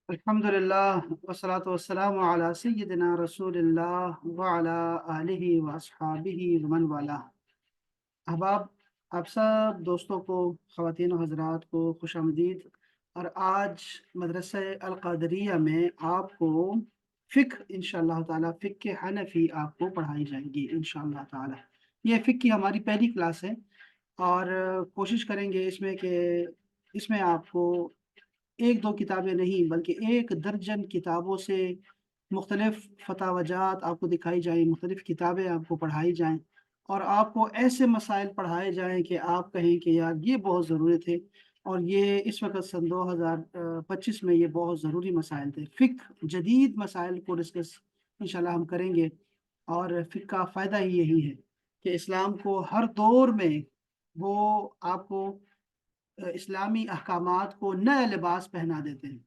अल्हम्दुलिल्लाह वस्सलातु वस्सलामु अला सय्यिदिना रसूलिल्लाह व अला आलिहि व अस्हाबिहि व मन वाला। अहबाब, आप सब दोस्तों को, ख़वातीन और हज़रात को खुशामदीद। और आज मदरसा अल क़ादरिया में आपको फ़िक़्ह इंशाअल्लाह ताला फ़िक़्ह हनफ़ी आपको पढ़ाई जाएगी इंशाअल्लाह ताला। ये फ़िक़्ह की हमारी पहली क्लास है और कोशिश करेंगे इसमें कि इसमें आपको 1-2 किताबें नहीं बल्कि 1 दर्जन किताबों से मुख्तलिफ़ फ़तावजात आपको दिखाई जाएँ, मुख्तलिफ़ किताबें आपको पढ़ाई जाएँ और आपको ऐसे मसाइल पढ़ाए जाएँ कि आप कहें कि यार ये बहुत ज़रूरी थे और ये इस वक़्त सन 2025 में ये बहुत ज़रूरी मसाइल थे। फ़िक़्ह जदीद मसाइल को डिस्कस इंशाअल्लाह हम करेंगे और फ़िक़्ह का फ़ायदा ही यही है कि इस्लाम को हर दौर में वो आपको इस्लामी अहकामात को नया लिबास पहना देते हैं।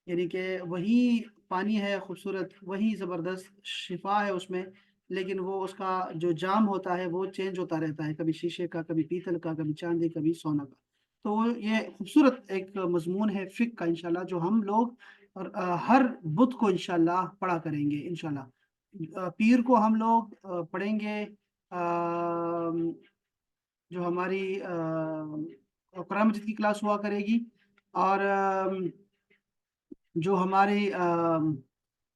यानी कि वही पानी है खूबसूरत, वही ज़बरदस्त शिफ़ा है उसमें, लेकिन वो उसका जो जाम होता है वो चेंज होता रहता है, कभी शीशे का, कभी पीतल का, कभी चाँदी, कभी सोना का। तो वो ये खूबसूरत एक मज़मून है फ़िक़्ह का इंशाअल्लाह जो हम लोग और हर बुध को इंशाअल्लाह पढ़ा करेंगे इंशाअल्लाह। पीर को हम लोग पढ़ेंगे जो हमारी कुरान मजीद की क्लास हुआ करेगी और जो हमारी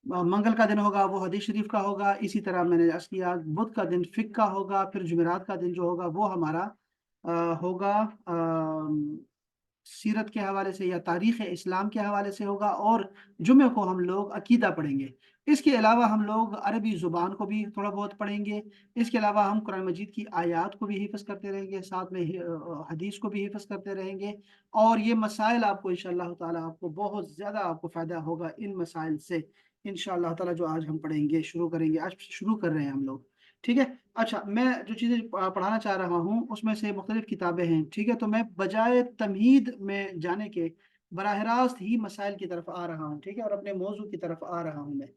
मंगल का दिन होगा वो हदीस शरीफ का होगा। इसी तरह मैंने अर्ज़ किया बुध का दिन फ़िक़्ह का होगा, फिर जुमेरात का दिन जो होगा वो हमारा होगा सीरत के हवाले से या तारीख़ इस्लाम के हवाले से होगा और जुमे को हम लोग अकीदा पढ़ेंगे। इसके अलावा हम लोग अरबी ज़ुबान को भी थोड़ा बहुत पढ़ेंगे। इसके अलावा हम कुरान मजीद की आयात को भी हिफ़्ज़ करते रहेंगे, साथ में हदीस को भी हिफ़्ज़ करते रहेंगे और ये मसाइल आपको इंशाअल्लाह ताला आपको बहुत ज़्यादा आपको फ़ायदा होगा इन मसाइल से इंशाअल्लाह ताला जो आज हम पढ़ेंगे, शुरू करेंगे। आज शुरू कर रहे हैं हम लोग, ठीक है? अच्छा, मैं जो चीज़ें पढ़ाना चाह रहा हूँ उसमें से मुख्तलिफ़ किताबें हैं, ठीक है? तो मैं बजाए तमहीद में जाने के बराह रास्त ही मसाइल की तरफ आ रहा हूँ, ठीक है? और अपने मौज़ू की तरफ आ रहा हूँ मैं।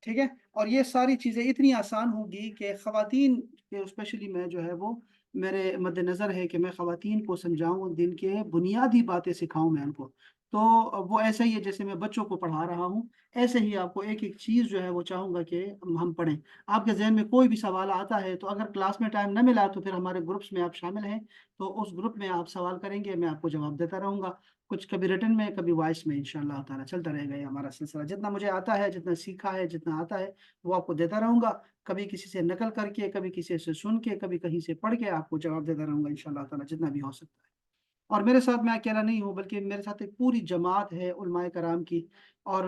ठीक है? और ये सारी चीज़ें इतनी आसान होंगी कि ख़वातीन के स्पेशली मैं जो है वो मेरे मद्देनज़र है कि मैं ख़वातीन को समझाऊँ, दिन के बुनियादी बातें सिखाऊँ मैं उनको। तो वो ऐसा ही है जैसे मैं बच्चों को पढ़ा रहा हूँ, ऐसे ही आपको एक-एक चीज़ जो है वो चाहूँगा कि हम पढ़ें। आपके ज़हन में कोई भी सवाल आता है तो अगर क्लास में टाइम ना मिला तो फिर हमारे ग्रुप्स में आप शामिल हैं, तो उस ग्रुप में आप सवाल करेंगे, मैं आपको जवाब देता रहूँगा। कुछ कभी रिटन में, कभी वॉइस में इंशाअल्लाह ताला चलता रहेगा ये हमारा सिलसिला। जितना मुझे आता है, जितना सीखा है, जितना आता है, वो आपको देता रहूँगा। कभी किसी से नकल करके, कभी किसी से सुन के, कभी कहीं से पढ़ के आपको जवाब देता रहूँगा इंशाअल्लाह ताला जितना भी हो सकता है। और मेरे साथ मैं अकेला नहीं हूँ बल्कि मेरे साथ एक पूरी जमात है उलमाए कराम की और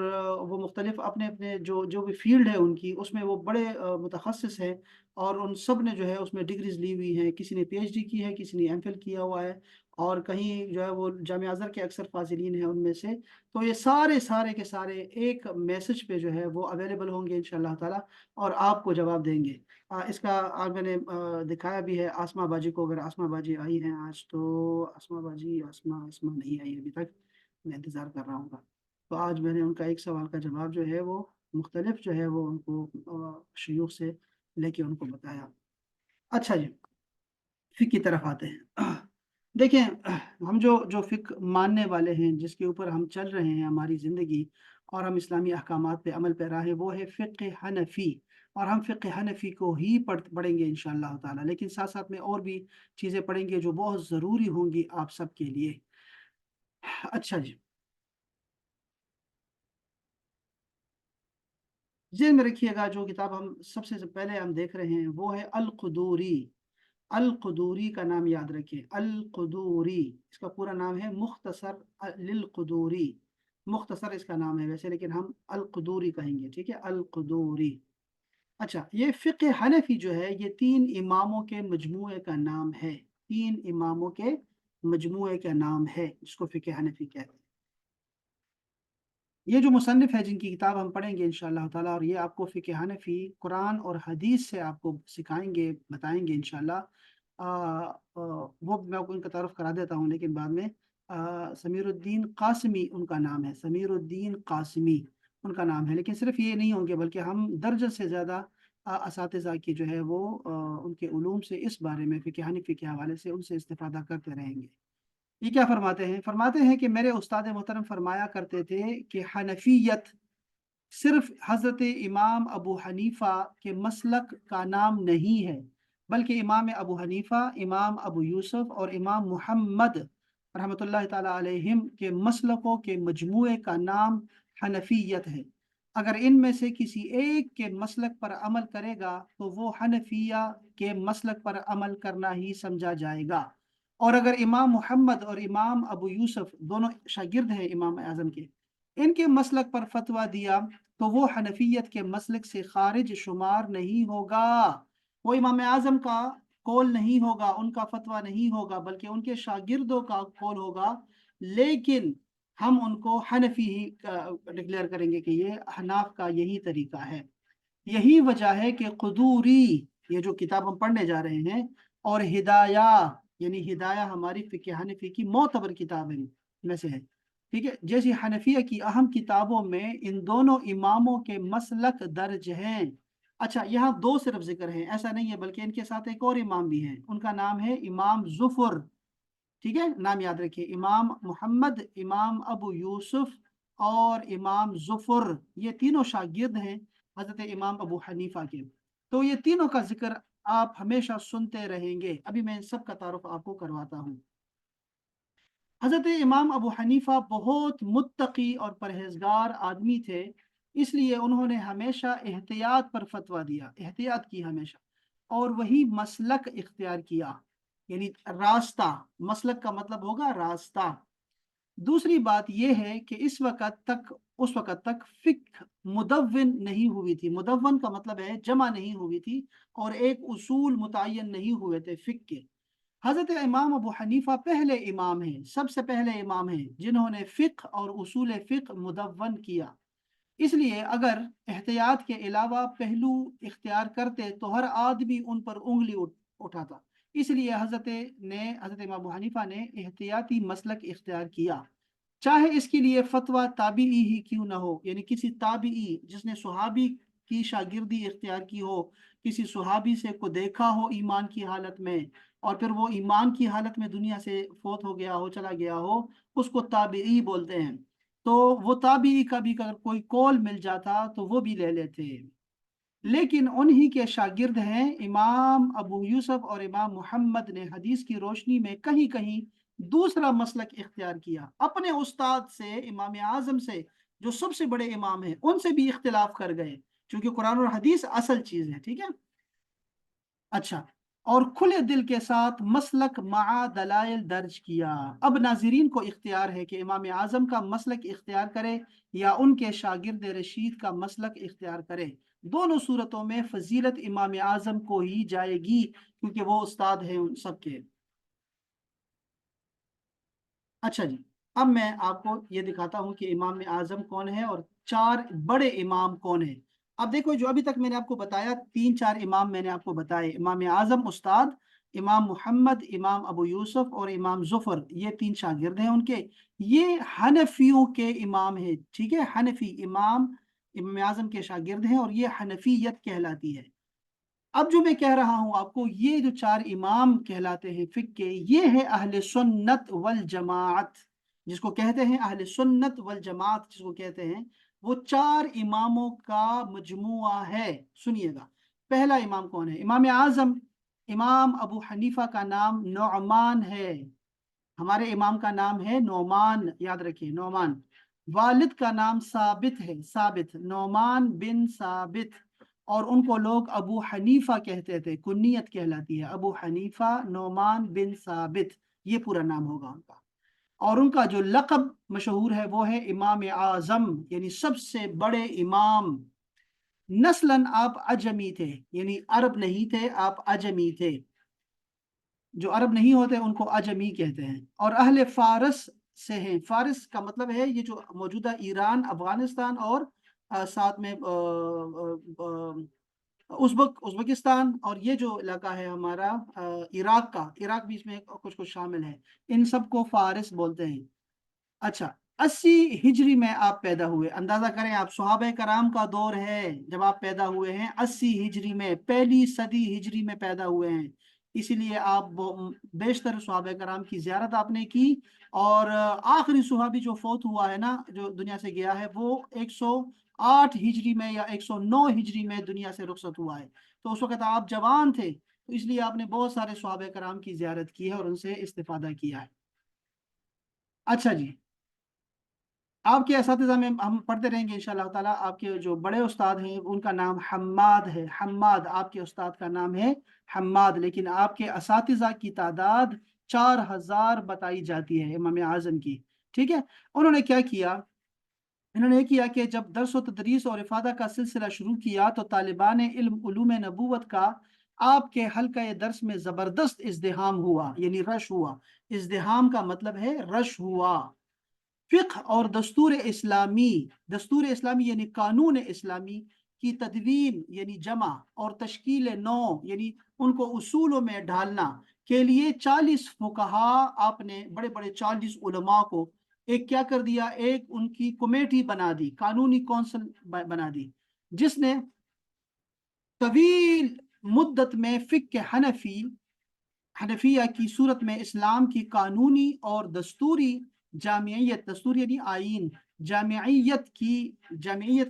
वो मुख्तलिफ अपने-अपने जो जो भी फ़ील्ड है उनकी उसमें वो बड़े मुतख़स्सिस हैं और उन सब ने जो है उसमें डिग्रीज़ ली हुई हैं। किसी ने पीएचडी की है, किसी ने एमफ़िल किया हुआ है और कहीं जो है वो जामिया अज़हर के अक्सर फ़ाज़िलीन हैं उनमें से। तो ये सारे के सारे एक मैसेज पे जो है वो अवेलेबल होंगे इंशाअल्लाह ताला और आपको जवाब देंगे। इसका आज मैंने दिखाया भी है आसमा बाजी को, अगर आसमा बाजी आई हैं आज तो आसमा बाजी आसमा आसमा नहीं आई अभी तक, मैं इंतज़ार कर रहा हूँ। तो आज मैंने उनका एक सवाल का जवाब जो है वो मुख्तलिफ जो है वो उनको शयूख़ से लेके उनको बताया। अच्छा जी, फ़िक़्ह की तरफ आते हैं। देखिए हम जो जो फ़िक़्ह मानने वाले हैं, जिसके ऊपर हम चल रहे हैं हमारी ज़िंदगी और हम इस्लामी अहकामात पे अमल पैरा हैं, वो है फ़िक़्ह हनफ़ी और हम फ़िक़्ह हनफ़ी को ही पढ़ेंगे इंशाअल्लाह ताला। लेकिन साथ-साथ में और भी चीज़ें पढ़ेंगे जो बहुत ज़रूरी होंगी आप सबके लिए। अच्छा जी, ज़हन में रखिएगा जो किताब हम सबसे पहले हम देख रहे हैं वो है अल-क़ुदूरी। अल-क़ुदूरी का नाम याद रखिए, अल-क़ुदूरी इसका पूरा नाम है मुख़्तसर लिल-क़ुदूरी। मुख़्तसर इसका नाम है वैसे लेकिन हम अल-क़ुदूरी कहेंगे, ठीक है? अल-क़ुदूरी। अच्छा, ये फ़िक़्ह हनफ़ी जो है ये 3 इमामों के मजमूए का नाम है। 3 इमामों के मजमूए का नाम है, जिसको फ़िक़्ह हनफ़ी कहते हैं। ये जो मुसन्निफ़ है जिनकी किताब हम पढ़ेंगे इंशाअल्लाह ताला और ये आपको फ़िक़्ह हनफ़ी कुरान और हदीस से आपको सिखाएँगे, बताएँगे इंशाअल्लाह। वो मैं आपको उनका तारुफ़ करा देता हूँ लेकिन बाद में समीरुद्दीन क़ासिमी उनका नाम है, समीरुद्दीन क़ासिमी उनका नाम है। लेकिन सिर्फ़ ये नहीं होंगे बल्कि हम दर्जन से ज़्यादा असातिज़ा की जो है वो उनके उलूम से इस बारे में फ़िक़्ह हनफ़ी के हवाले से उनसे इस्तिफ़ादा करते रहेंगे। ये क्या फरमाते हैं कि मेरे उस्ताद मोहतरम फरमाया करते थे कि हनफियत सिर्फ हज़रत इमाम अबू हनीफ़ा के मसलक का नाम नहीं है, बल्कि इमाम अबू हनीफ़ा, इमाम अबू यूसुफ और इमाम मुहम्मद रहमतुल्लाह ताला अलैहिम के मसलकों के मजमूए का नाम हनफियत है। अगर इनमें से किसी एक के मसलक पर अमल करेगा तो वो हनफिया के मसलक पर अमल करना ही समझा जाएगा। और अगर इमाम मुहम्मद और इमाम अबू यूसुफ दोनों शागिर्द हैं इमाम आज़म के, इनके मसलक पर फतवा दिया तो वो हनफियत के मसलक से खारिज शुमार नहीं होगा। वो इमाम आज़म का कौल नहीं होगा, उनका फतवा नहीं होगा, बल्कि उनके शागिर्दों का कौल होगा। लेकिन हम उनको हनफी ही डिक्लेयर करेंगे कि ये हनाफ का यही तरीका है। यही वजह है कि कुदूरी, ये जो किताब हम पढ़ने जा रहे हैं, और हिदाया, यानी हिदाया हमारी फिक्र हनफी की मोतबर किताब में से है। ठीक है, जैसे हनफिया की अहम किताबों में इन दोनों इमामों के मसलक दर्ज हैं। अच्छा, यहाँ दो सिर्फ जिक्र हैं, ऐसा नहीं है, बल्कि इनके साथ एक और इमाम भी हैं, उनका नाम है इमाम जुफर। ठीक है, नाम याद रखिए, इमाम मोहम्मद, इमाम अबू यूसुफ और इमाम जुफर, ये तीनों शागिर्द हैं हजरत इमाम अबू हनीफा के। तो ये तीनों का जिक्र आप हमेशा सुनते रहेंगे। अभी मैं इन सब का तारुफ आपको करवाता हूँ। हजरत इमाम अबू हनीफा बहुत मुत्तकी और परहेजगार आदमी थे, इसलिए उन्होंने हमेशा एहतियात पर फतवा दिया, एहतियात की हमेशा, और वही मसलक इख्तियार किया, यानी रास्ता। मसलक का मतलब होगा रास्ता। दूसरी बात यह है कि उस वक़्त तक फ़िक्ह मुदव्वन नहीं हुई थी। मुदव्वन का मतलब है जमा नहीं हुई थी, और एक उसूल मुतय्यन नहीं हुए थे फ़िक्ह के। हज़रत इमाम अबू हनीफ़ा पहले इमाम हैं, सबसे पहले इमाम हैं जिन्होंने फ़िक्ह और उसूल फ़िक्ह मुदव्वन किया। इसलिए अगर एहतियात के अलावा पहलू इख्तियार करते तो हर आदमी उन पर उंगली उठाता। इसलिए हज़रत इमाम अबू हनीफ़ा ने एहतियाती मसलक इख्तियार किया, चाहे इसके लिए फतवा ताबीई ही क्यों ना हो, यानी किसी ताबीई जिसने सुहाबी की शागिर्दी इख्तियार की हो, किसी सुहाबी से को देखा हो ईमान की हालत में, और फिर वो ईमान की हालत में दुनिया से फोत हो गया हो, चला गया हो, उसको ताबीई बोलते हैं। तो वो ताबीई का भी अगर कोई कौल मिल जाता तो वो भी ले लेते। लेकिन उन्हीं के शागिर्द हैं इमाम अबू यूसुफ और इमाम मुहम्मद ने हदीस की रोशनी में कहीं कहीं दूसरा मसलक इख्तियार किया, अपने उस्ताद से, इमाम आजम से, जो सबसे बड़े इमाम हैं, उनसे भी इख्तिलाफ कर गए, क्योंकि कुरान और हदीस असल चीज है। ठीक है। अच्छा, और खुले दिल के साथ मसलक मा दलाइल दर्ज किया। अब नाजरीन को इख्तियार है कि इमाम आजम का मसलक इख्तियार करे या उनके शागिर्द रशीद का मसलक इख्तियार करे। दोनों सूरतों में फजीलत इमाम आजम को ही जाएगी, क्योंकि वो उस्ताद हैं उन सबके। अच्छा जी, अब मैं आपको ये दिखाता हूँ कि इमाम आजम कौन है और चार बड़े इमाम कौन है। अब देखो, जो अभी तक मैंने आपको बताया, तीन चार इमाम मैंने आपको बताए, इमाम आजम उस्ताद, इमाम मुहम्मद, इमाम अबू यूसुफ और इमाम जुफर, ये तीन शागिर्द हैं उनके। ये हनफियों के इमाम है। ठीक है, हनफी इमाम इमाम आजम के शागिर्द हैं, और ये हनफियत कहलाती है। अब जो मैं कह रहा हूं आपको, ये जो चार इमाम कहलाते हैं फिक्र के, ये है अहले सुन्नत वल जमात, जिसको कहते हैं अहले सुन्नत वल जमात, जिसको कहते हैं, वो चार इमामों का मजमुआ है। सुनिएगा, पहला इमाम कौन है? इमाम आजम, इमाम अबू हनीफा का नाम नौमान है। हमारे इमाम का नाम है नौमान, याद रखिए, नौमान। वालिद का नाम साबित है, साबित, नौमान बिन साबित। और उनको लोग अबू हनीफा कहते थे, कुन्नियत कहलाती है, अबू हनीफा नौमान बिन साबित, ये पूरा नाम होगा उनका। और उनका जो लक़ब मशहूर है वो है इमाम आजम, यानी सबसे बड़े इमाम। नस्लन आप अजमी थे, यानी अरब नहीं थे, आप अजमी थे। जो अरब नहीं होते उनको अजमी कहते हैं। और अहले फारस से हैं। फारस का मतलब है ये जो मौजूदा ईरान, अफगानिस्तान और साथ में उज़्बेकिस्तान, और ये जो इलाका है हमारा इराक का, इराक भी इसमें कुछ कुछ शामिल है, इन सबको फारिस बोलते हैं। अच्छा, 80 हिजरी में आप पैदा हुए, अंदाजा करें आप, सहाबा कराम का दौर है जब आप पैदा हुए हैं, 80 हिजरी में, पहली सदी हिजरी में पैदा हुए हैं। اسی لیے آپ بیشتر صحابہ کرام کی زیارت آپ نے کی، اور آخری صحابی جو فوت ہوا ہے نا، جو دنیا سے گیا ہے، وہ 108 ہجری میں یا 109 ہجری میں دنیا سے رخصت ہوا ہے۔ تو اس وقت آپ جوان تھے، تو اس لیے آپ نے بہت سارے صحابہ کرام کی زیارت کی ہے اور ان سے استفادہ کیا ہے۔ اچھا جی، آپ کے اساتذہ میں ہم پڑھتے رہیں گے انشاءاللہ تعالیٰ۔ آپ کے جو بڑے استاد ہیں ان کا نام حماد ہے، حماد آپ کے استاد کا نام ہے حماد، لیکن آپ کے اساتذہ کی تعداد 4000 بتائی جاتی ہے امام اعظم کی، ٹھیک ہے۔ انہوں نے کیا کیا؟ انہوں نے یہ کیا کہ جب درس و تدریس اور افادہ کا سلسلہ شروع کیا تو طالبان علم علوم نبوت کا آپ کے حلقہ درس میں زبردست ازدحام ہوا، یعنی رش ہوا۔ ازدحام کا مطلب ہے رش ہوا۔ فقہ اور دستور اسلامی یعنی قانون اسلامی کی تدوین یعنی جمع اور تشکیل نو یعنی ان کو اصولوں میں ڈھالنا کے لیے 40 فقہا، آپ نے بڑے بڑے 40 علماء کو ایک کیا کر دیا، ایک ان کی کمیٹی بنا دی، قانونی کونسل بنا دی، جس نے طویل مدت میں فقہ حنفیہ کی صورت میں اسلام کی قانونی اور دستوری جامعیت، دستور یعنی آئین، جامعیت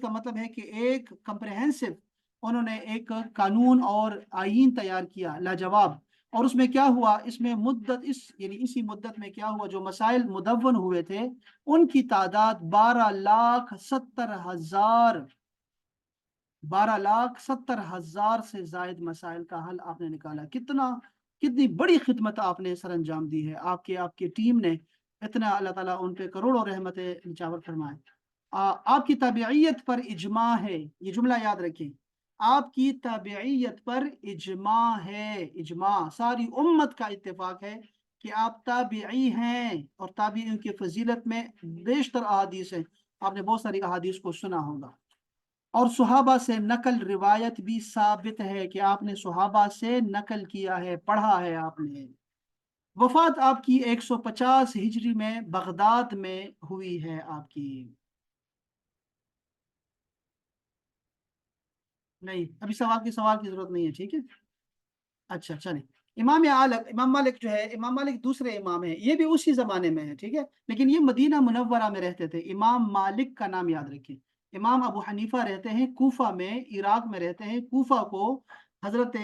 کا مطلب ہے کہ ایک کمپریہنسو انہوں نے ایک قانون اور آئین تیار کیا لاجواب۔ اور اس میں کیا ہوا، اس میں اسی مدت میں کیا ہوا، جو مسائل مدون ہوئے تھے ان کی تعداد 12,70,000 سے زائد مسائل کا حل آپ نے نکالا۔ کتنی بڑی خدمت آپ نے سر انجام دی ہے، آپ کی ٹیم نے اتنا، اللہ تعالیٰ ان پہ کروڑوں رحمتیں نچاور فرمائے۔ آپ کی تابعیت پر اجماع ہے، یہ جملہ یاد رکھیں، آپ کی تابعیت پر اجماع ہے، اجماع ساری امت کا اتفاق ہے کہ آپ تابعی ہیں، اور تابعین کی فضیلت میں بیشتر احادیث ہیں، آپ نے بہت ساری احادیث کو سنا ہوگا۔ اور صحابہ سے نقل روایت بھی ثابت ہے کہ آپ نے صحابہ سے نقل کیا ہے، پڑھا ہے آپ نے۔ وفات آپ کی 150 ہجری میں بغداد میں ہوئی ہے آپ کی۔ نہیں، ابھی سوال کی ضرورت نہیں ہے، ٹھیک ہے۔ اچھا چلیں، امام مالک جو ہے، امام مالک دوسرے امام ہیں، یہ بھی اسی زمانے میں ہے، ٹھیک ہے، لیکن یہ مدینہ منورہ میں رہتے تھے۔ امام مالک کا نام یاد رکھیں۔ امام ابو حنیفہ رہتے ہیں کوفہ میں، عراق میں رہتے ہیں۔ کوفہ کو حضرت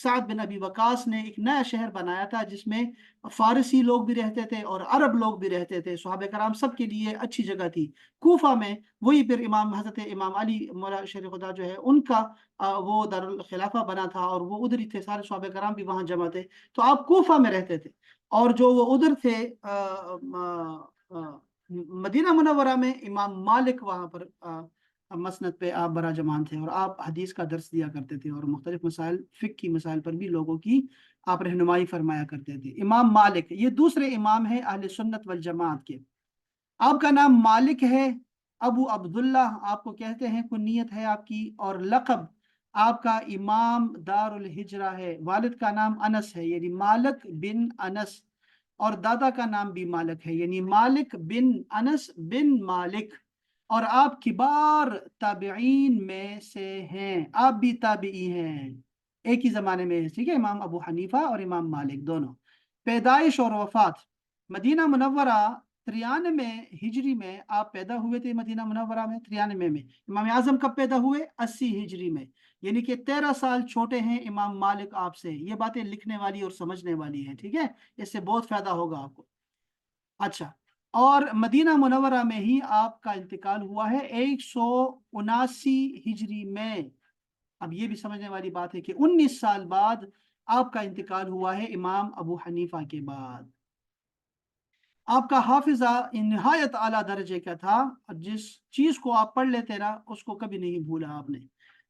سعد بن ابی وقاص نے ایک نیا شہر بنایا تھا، جس میں فارسی لوگ بھی رہتے تھے اور عرب لوگ بھی رہتے تھے، صحابہ کرام سب کے لیے اچھی جگہ تھی کوفہ میں۔ وہی پھر حضرت امام علی مولا شیر خدا جو ہے ان کا وہ دارالخلافہ بنا تھا، اور وہ ادھر ہی تھے، سارے صحابہ کرام بھی وہاں جمع تھے، تو آپ کوفہ میں رہتے تھے۔ اور جو وہ ادھر تھے مدینہ منورہ میں، امام مالک وہاں پر مسند پہ آپ براجمان تھے، اور آپ حدیث کا درس دیا کرتے تھے، اور مختلف مسائل، فقہ کی مسائل پر بھی لوگوں کی آپ رہنمائی فرمایا کرتے تھے۔ امام مالک یہ دوسرے امام ہیں اہل سنت والجماعت کے۔ آپ کا نام مالک ہے، ابو عبداللہ آپ کو کہتے ہیں، کنیت ہے آپ کی، اور لقب آپ کا امام دار الحجرہ ہے۔ والد کا نام انس ہے، یعنی مالک بن انس، اور دادا کا نام بھی مالک ہے، یعنی مالک بن انس بن مالک۔ اور آپ کبار تابعین میں سے ہیں، آپ بھی تابعی ہیں، ایک ہی زمانے میں، ٹھیک ہے، امام ابو حنیفہ اور امام مالک دونوں۔ پیدائش اور وفات، مدینہ منورہ 93 ہجری میں آپ پیدا ہوئے تھے، مدینہ منورہ میں 93 میں۔ امام اعظم کب پیدا ہوئے؟ 80 ہجری میں، یعنی کہ 13 سال چھوٹے ہیں امام مالک آپ سے۔ یہ باتیں لکھنے والی اور سمجھنے والی ہیں، ٹھیک ہے، اس سے بہت فائدہ ہوگا آپ کو۔ اچھا، اور مدینہ منورہ میں ہی آپ کا انتقال ہوا ہے 179 ہجری میں۔ اب یہ بھی سمجھنے والی بات ہے کہ 19 سال بعد آپ کا انتقال ہوا ہے امام ابو حنیفہ کے بعد۔ آپ کا حافظہ نہایت اعلیٰ درجے کا تھا، جس چیز کو آپ پڑھ لیتے نا اس کو کبھی نہیں بھولا آپ نے۔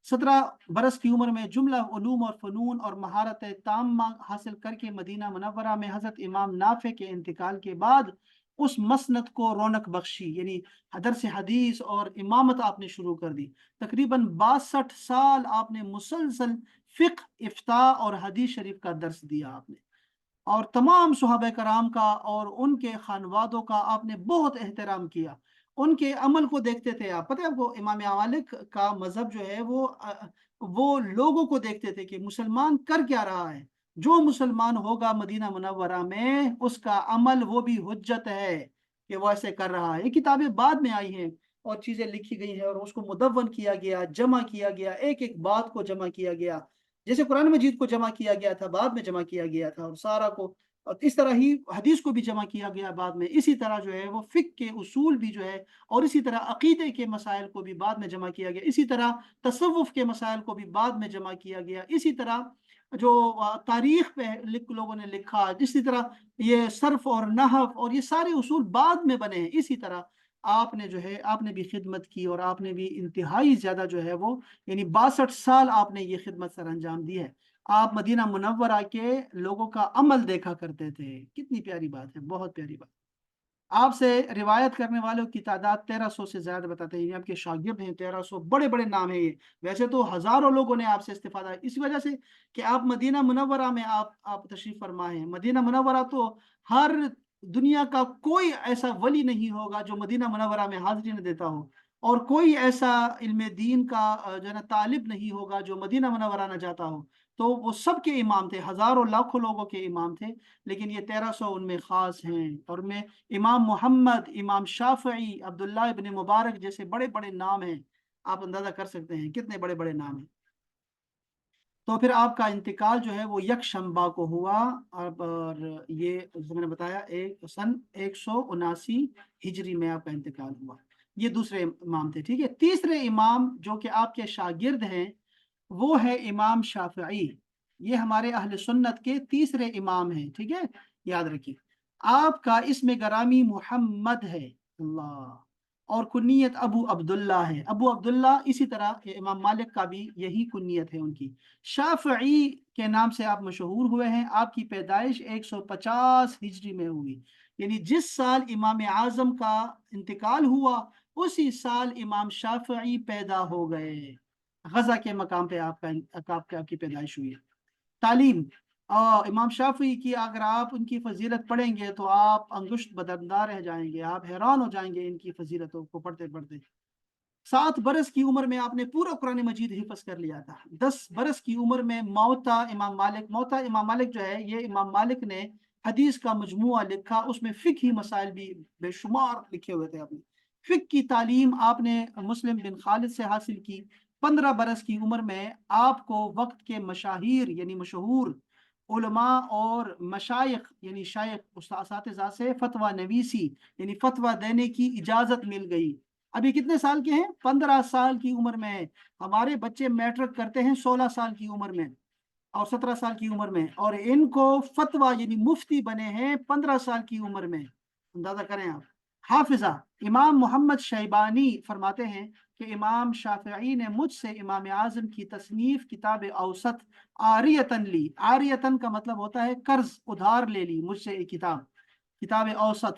17 برس کی عمر میں جملہ علوم اور فنون اور مہارت تامہ حاصل کر کے مدینہ منورہ میں حضرت امام نافع کے انتقال کے بعد اس مسند کو رونق بخشی، یعنی درس حدیث اور امامت آپ نے شروع کر دی۔ تقریباً 62 سال آپ نے مسلسل فقہ، افتاء اور حدیث شریف کا درس دیا آپ نے، اور تمام صحابہ کرام کا اور ان کے خانوادوں کا آپ نے بہت احترام کیا، ان کے عمل کو دیکھتے تھے آپ۔ پتہ ہے آپ کو، امام مالک کا مذہب جو ہے وہ لوگوں کو دیکھتے تھے کہ مسلمان کر کیا رہا ہے، जो मुसलमान होगा मदीना मुनव्वरा में, उसका अमल वो भी हुज्जत है कि वो ऐसे कर रहा है। ये किताबें बाद में आई हैं और चीजें लिखी गई हैं और उसको मुदव्वन किया गया, जमा किया गया, एक एक बात को जमा किया गया। जैसे कुरान मजीद को जमा किया गया था, बाद में जमा किया गया था, और सारा को, और इस तरह ही हदीस को भी जमा किया गया बाद में। इसी तरह जो है वो फिक के उसूल भी जो है, और इसी तरह अकीदे के मसाइल को भी बाद में जमा किया गया। इसी तरह तसव्वुफ के मसाइल को भी बाद में जमा किया गया। इसी तरह जो तारीख पे लोगों ने लिखा, इसी तरह ये सर्फ और नहव और ये सारे उसूल बाद में बने हैं। इसी तरह आपने जो है, आपने भी खिदमत की, और आपने भी इंतहाई ज्यादा जो है वो, यानी 62 साल आपने ये खिदमत सर अंजाम दी है। आप मदीना मुनव्वरा के लोगों का अमल देखा करते थे। कितनी प्यारी बात है, बहुत प्यारी बात। आपसे रिवायत करने वालों की तादाद 1300 से ज्यादा बताते हैं। ये आपके शागिर्द हैं 1300, बड़े बड़े नाम हैं ये। वैसे तो हजारों लोगों ने आपसे इस्तिफादा, इस वजह से कि आप मदीना मुनव्वरा में आप तशरीफ फरमा हैं। मदीना मुनव्वरा तो हर दुनिया का कोई ऐसा वली नहीं होगा जो मदीना मुनव्वरा में हाजिरी न देता हो, और कोई ऐसा इल्म दीन का जो है ना तालिब नहीं होगा जो मदीना मुनव्वरा न जाता हो। तो वो सबके इमाम थे, हजारों लाखों लोगों के इमाम थे, लेकिन ये 1300 उनमें खास हैं। और मैं इमाम मोहम्मद, इमाम शाफई, अब्दुल्ला इब्न मुबारक जैसे बड़े बड़े नाम हैं। आप अंदाजा कर सकते हैं कितने बड़े बड़े नाम हैं। तो फिर आपका इंतकाल जो है वो यकशंबा को हुआ। और ये जैसे मैंने बताया, एक सन 179 हिजरी में आपका इंतकाल हुआ। ये दूसरे इमाम थे। ठीक है, तीसरे इमाम जो कि आपके शागिर्द हैं वो है इमाम शाफई। ये हमारे अहले सुन्नत के तीसरे इमाम हैं। ठीक है, याद रखिए। आपका इसमें गरामी मोहम्मद है, अल्लाह, और कुन्नियत अबू अब्दुल्ला है। अबू अब्दुल्ला, इसी तरह इमाम मालिक का भी यही कुन्नियत है उनकी। शाफई के नाम से आप मशहूर हुए हैं। आपकी पैदाइश 150 हिजरी में हुई, यानी जिस साल इमाम आजम का इंतकाल हुआ उसी साल इमाम शाफई पैदा हो गए। गजा के मकाम पे आपकी पैदाइश हुई है। तालीम, इमाम शाफी की अगर आप उनकी फजीलत पढ़ेंगे तो आप अंगुष्ठ बदरदार रह जाएंगे, आप हैरान हो जाएंगे इनकी फजीलतों को पढ़ते पढ़ते। 7 बरस की उम्र में आपने पूरा कुरान मजीद हिफज कर लिया था। 10 बरस की उम्र में मौता इमाम मालिक जो है, ये इमाम मालिक ने हदीस का मजमुआ लिखा, उसमें फिक ही मसाइल भी बेशुमार लिखे हुए थे। आपने फिक की तालीम आपने मुस्लिम बिन खालिद से हासिल की। 15 बरस की उम्र में आपको वक्त के मशाहिर यानी मशहूर उलमा और मशाइख यानी शाइख उस्ताद से फतवा नवीसी यानी फतवा देने की इजाजत मिल गई। अभी कितने साल के हैं? 15 साल की उम्र में। हमारे बच्चे मैट्रिक करते हैं 16 साल की उम्र में और 17 साल की उम्र में, और इनको फतवा यानी मुफ्ती बने हैं 15 साल की उम्र में। अंदाजा करें आप। हाफिजा इमाम मोहम्मद शैबानी फरमाते हैं कि इमाम शाफिई ने मुझसे इमाम आजम की तसनीफ किताब औसत आरियतन ली। आरियतन का मतलब होता है कर्ज, उधार ले ली मुझसे एक किताब, किताब औसत,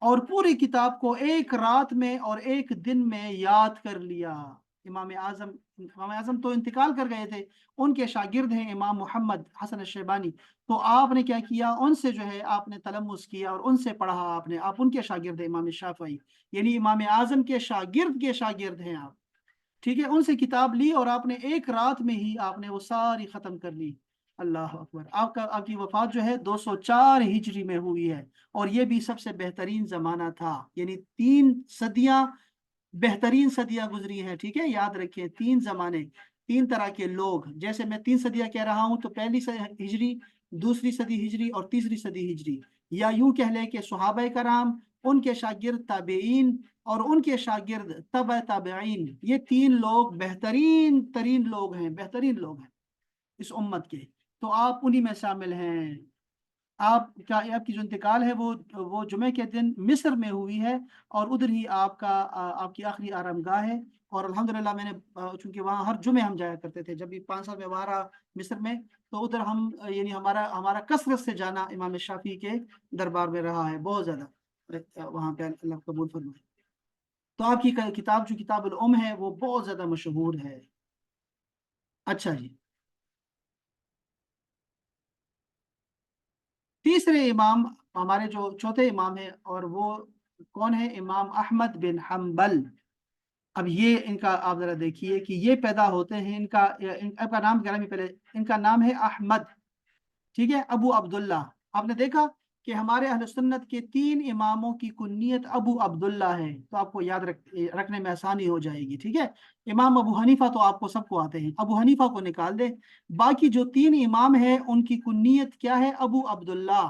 और पूरी किताब को एक रात में और एक दिन में याद कर लिया। इमाम आजम तो इंतकाल कर गए थे, उनके शागिर्द हैं इमाम मोहम्मद हसन शेबानी। तो आपने क्या किया, उनसे जो है आपने तलम्मुस किया और उनसे पढ़ा आपने। आप उनके शागिर्द हैं इमाम शाफई, यानी इमाम आजम के शागिर्द हैं आप। ठीक है, उनसे किताब ली और आपने एक रात में ही आपने वो सारी खत्म कर ली। अल्लाह अकबर। आपकी वफात जो है 204 हिजरी में हुई है, और ये भी सबसे बेहतरीन जमाना था। यानी 3 सदियां, बेहतरीन सदियां गुजरी हैं। ठीक है, याद रखिए, 3 जमाने, 3 तरह के लोग। जैसे मैं 3 सदियां कह रहा हूं तो पहली हिजरी, दूसरी सदी हिजरी और तीसरी सदी हिजरी। या यूं कह लें कि सुहाबा कराम, उनके शागिर्द ताबेईन, और उनके शागिर्द तबा ताबेईन, ये 3 लोग बेहतरीन तरीन लोग हैं, बेहतरीन लोग हैं इस उम्मत के। तो आप उन्हीं में शामिल हैं। आपकी जो इंतकाल है वो जुमे के दिन मिस्र में हुई है, और उधर ही आपकी आखिरी आरामगाह है। और अल्हम्दुलिल्लाह मैंने चूंकि वहाँ हर जुमे हम जाया करते थे, जब भी 5 साल में वहाँ रहा मिस्र में, तो उधर हम यानी हमारा हमारा कसरत से जाना इमाम शाफी के दरबार में रहा है बहुत ज्यादा। वहाँ पे अल्लाह कबूल फरमाए। तो आपकी किताब जो किताबुल उम है वो बहुत ज्यादा मशहूर है। अच्छा जी। तीसरे इमाम, हमारे जो चौथे इमाम है, और वो कौन है? इमाम अहमद बिन हम्बल। अब ये इनका आप जरा देखिए कि ये पैदा होते हैं, इनका नाम क्या है? पहले इनका नाम है अहमद। ठीक है, अबू अब्दुल्ला। आपने देखा कि हमारे अहले सुन्नत के 3 इमामों की कुन्नियत अबू अब्दुल्ला है, तो आपको याद रखने में आसानी हो जाएगी। ठीक है, इमाम अबू हनीफा तो आपको सबको आते हैं, अबू हनीफा को निकाल दे, बाकी जो 3 इमाम हैं उनकी कुन्नियत क्या है? अबू अब्दुल्ला।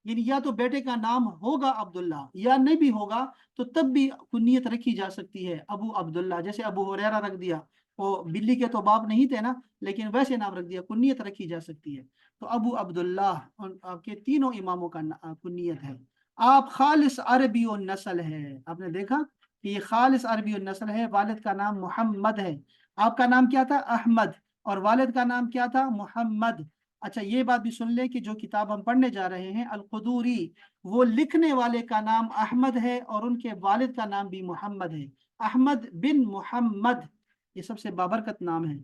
यानी या तो बेटे का नाम होगा अब्दुल्ला, या नहीं भी होगा तो तब भी कुन्नियत रखी जा सकती है अबू अब्दुल्ला। जैसे अबू हुरैरा रख दिया, वो बिल्ली के तो बाप नहीं थे ना, लेकिन वैसे नाम रख दिया, कुन्नियत रखी जा सकती है। तो अबू अब्दुल्ला आपके तीनों इमामों का कुन्नियत है। आप खालिस अरबी और नस्ल है, आपने देखा कि ये खालिस अरबी और नस्ल है। वालिद का नाम मोहम्मद है, आपका नाम क्या था? अहमद, और वालिद का नाम क्या था? मोहम्मद। अच्छा, ये बात भी सुन ले कि जो किताब हम पढ़ने जा रहे हैं अल क़ुदूरी, वो लिखने वाले का नाम अहमद है और उनके वालिद का नाम भी मोहम्मद है, अहमद बिन मोहम्मद। ये सबसे बाबरकत नाम है।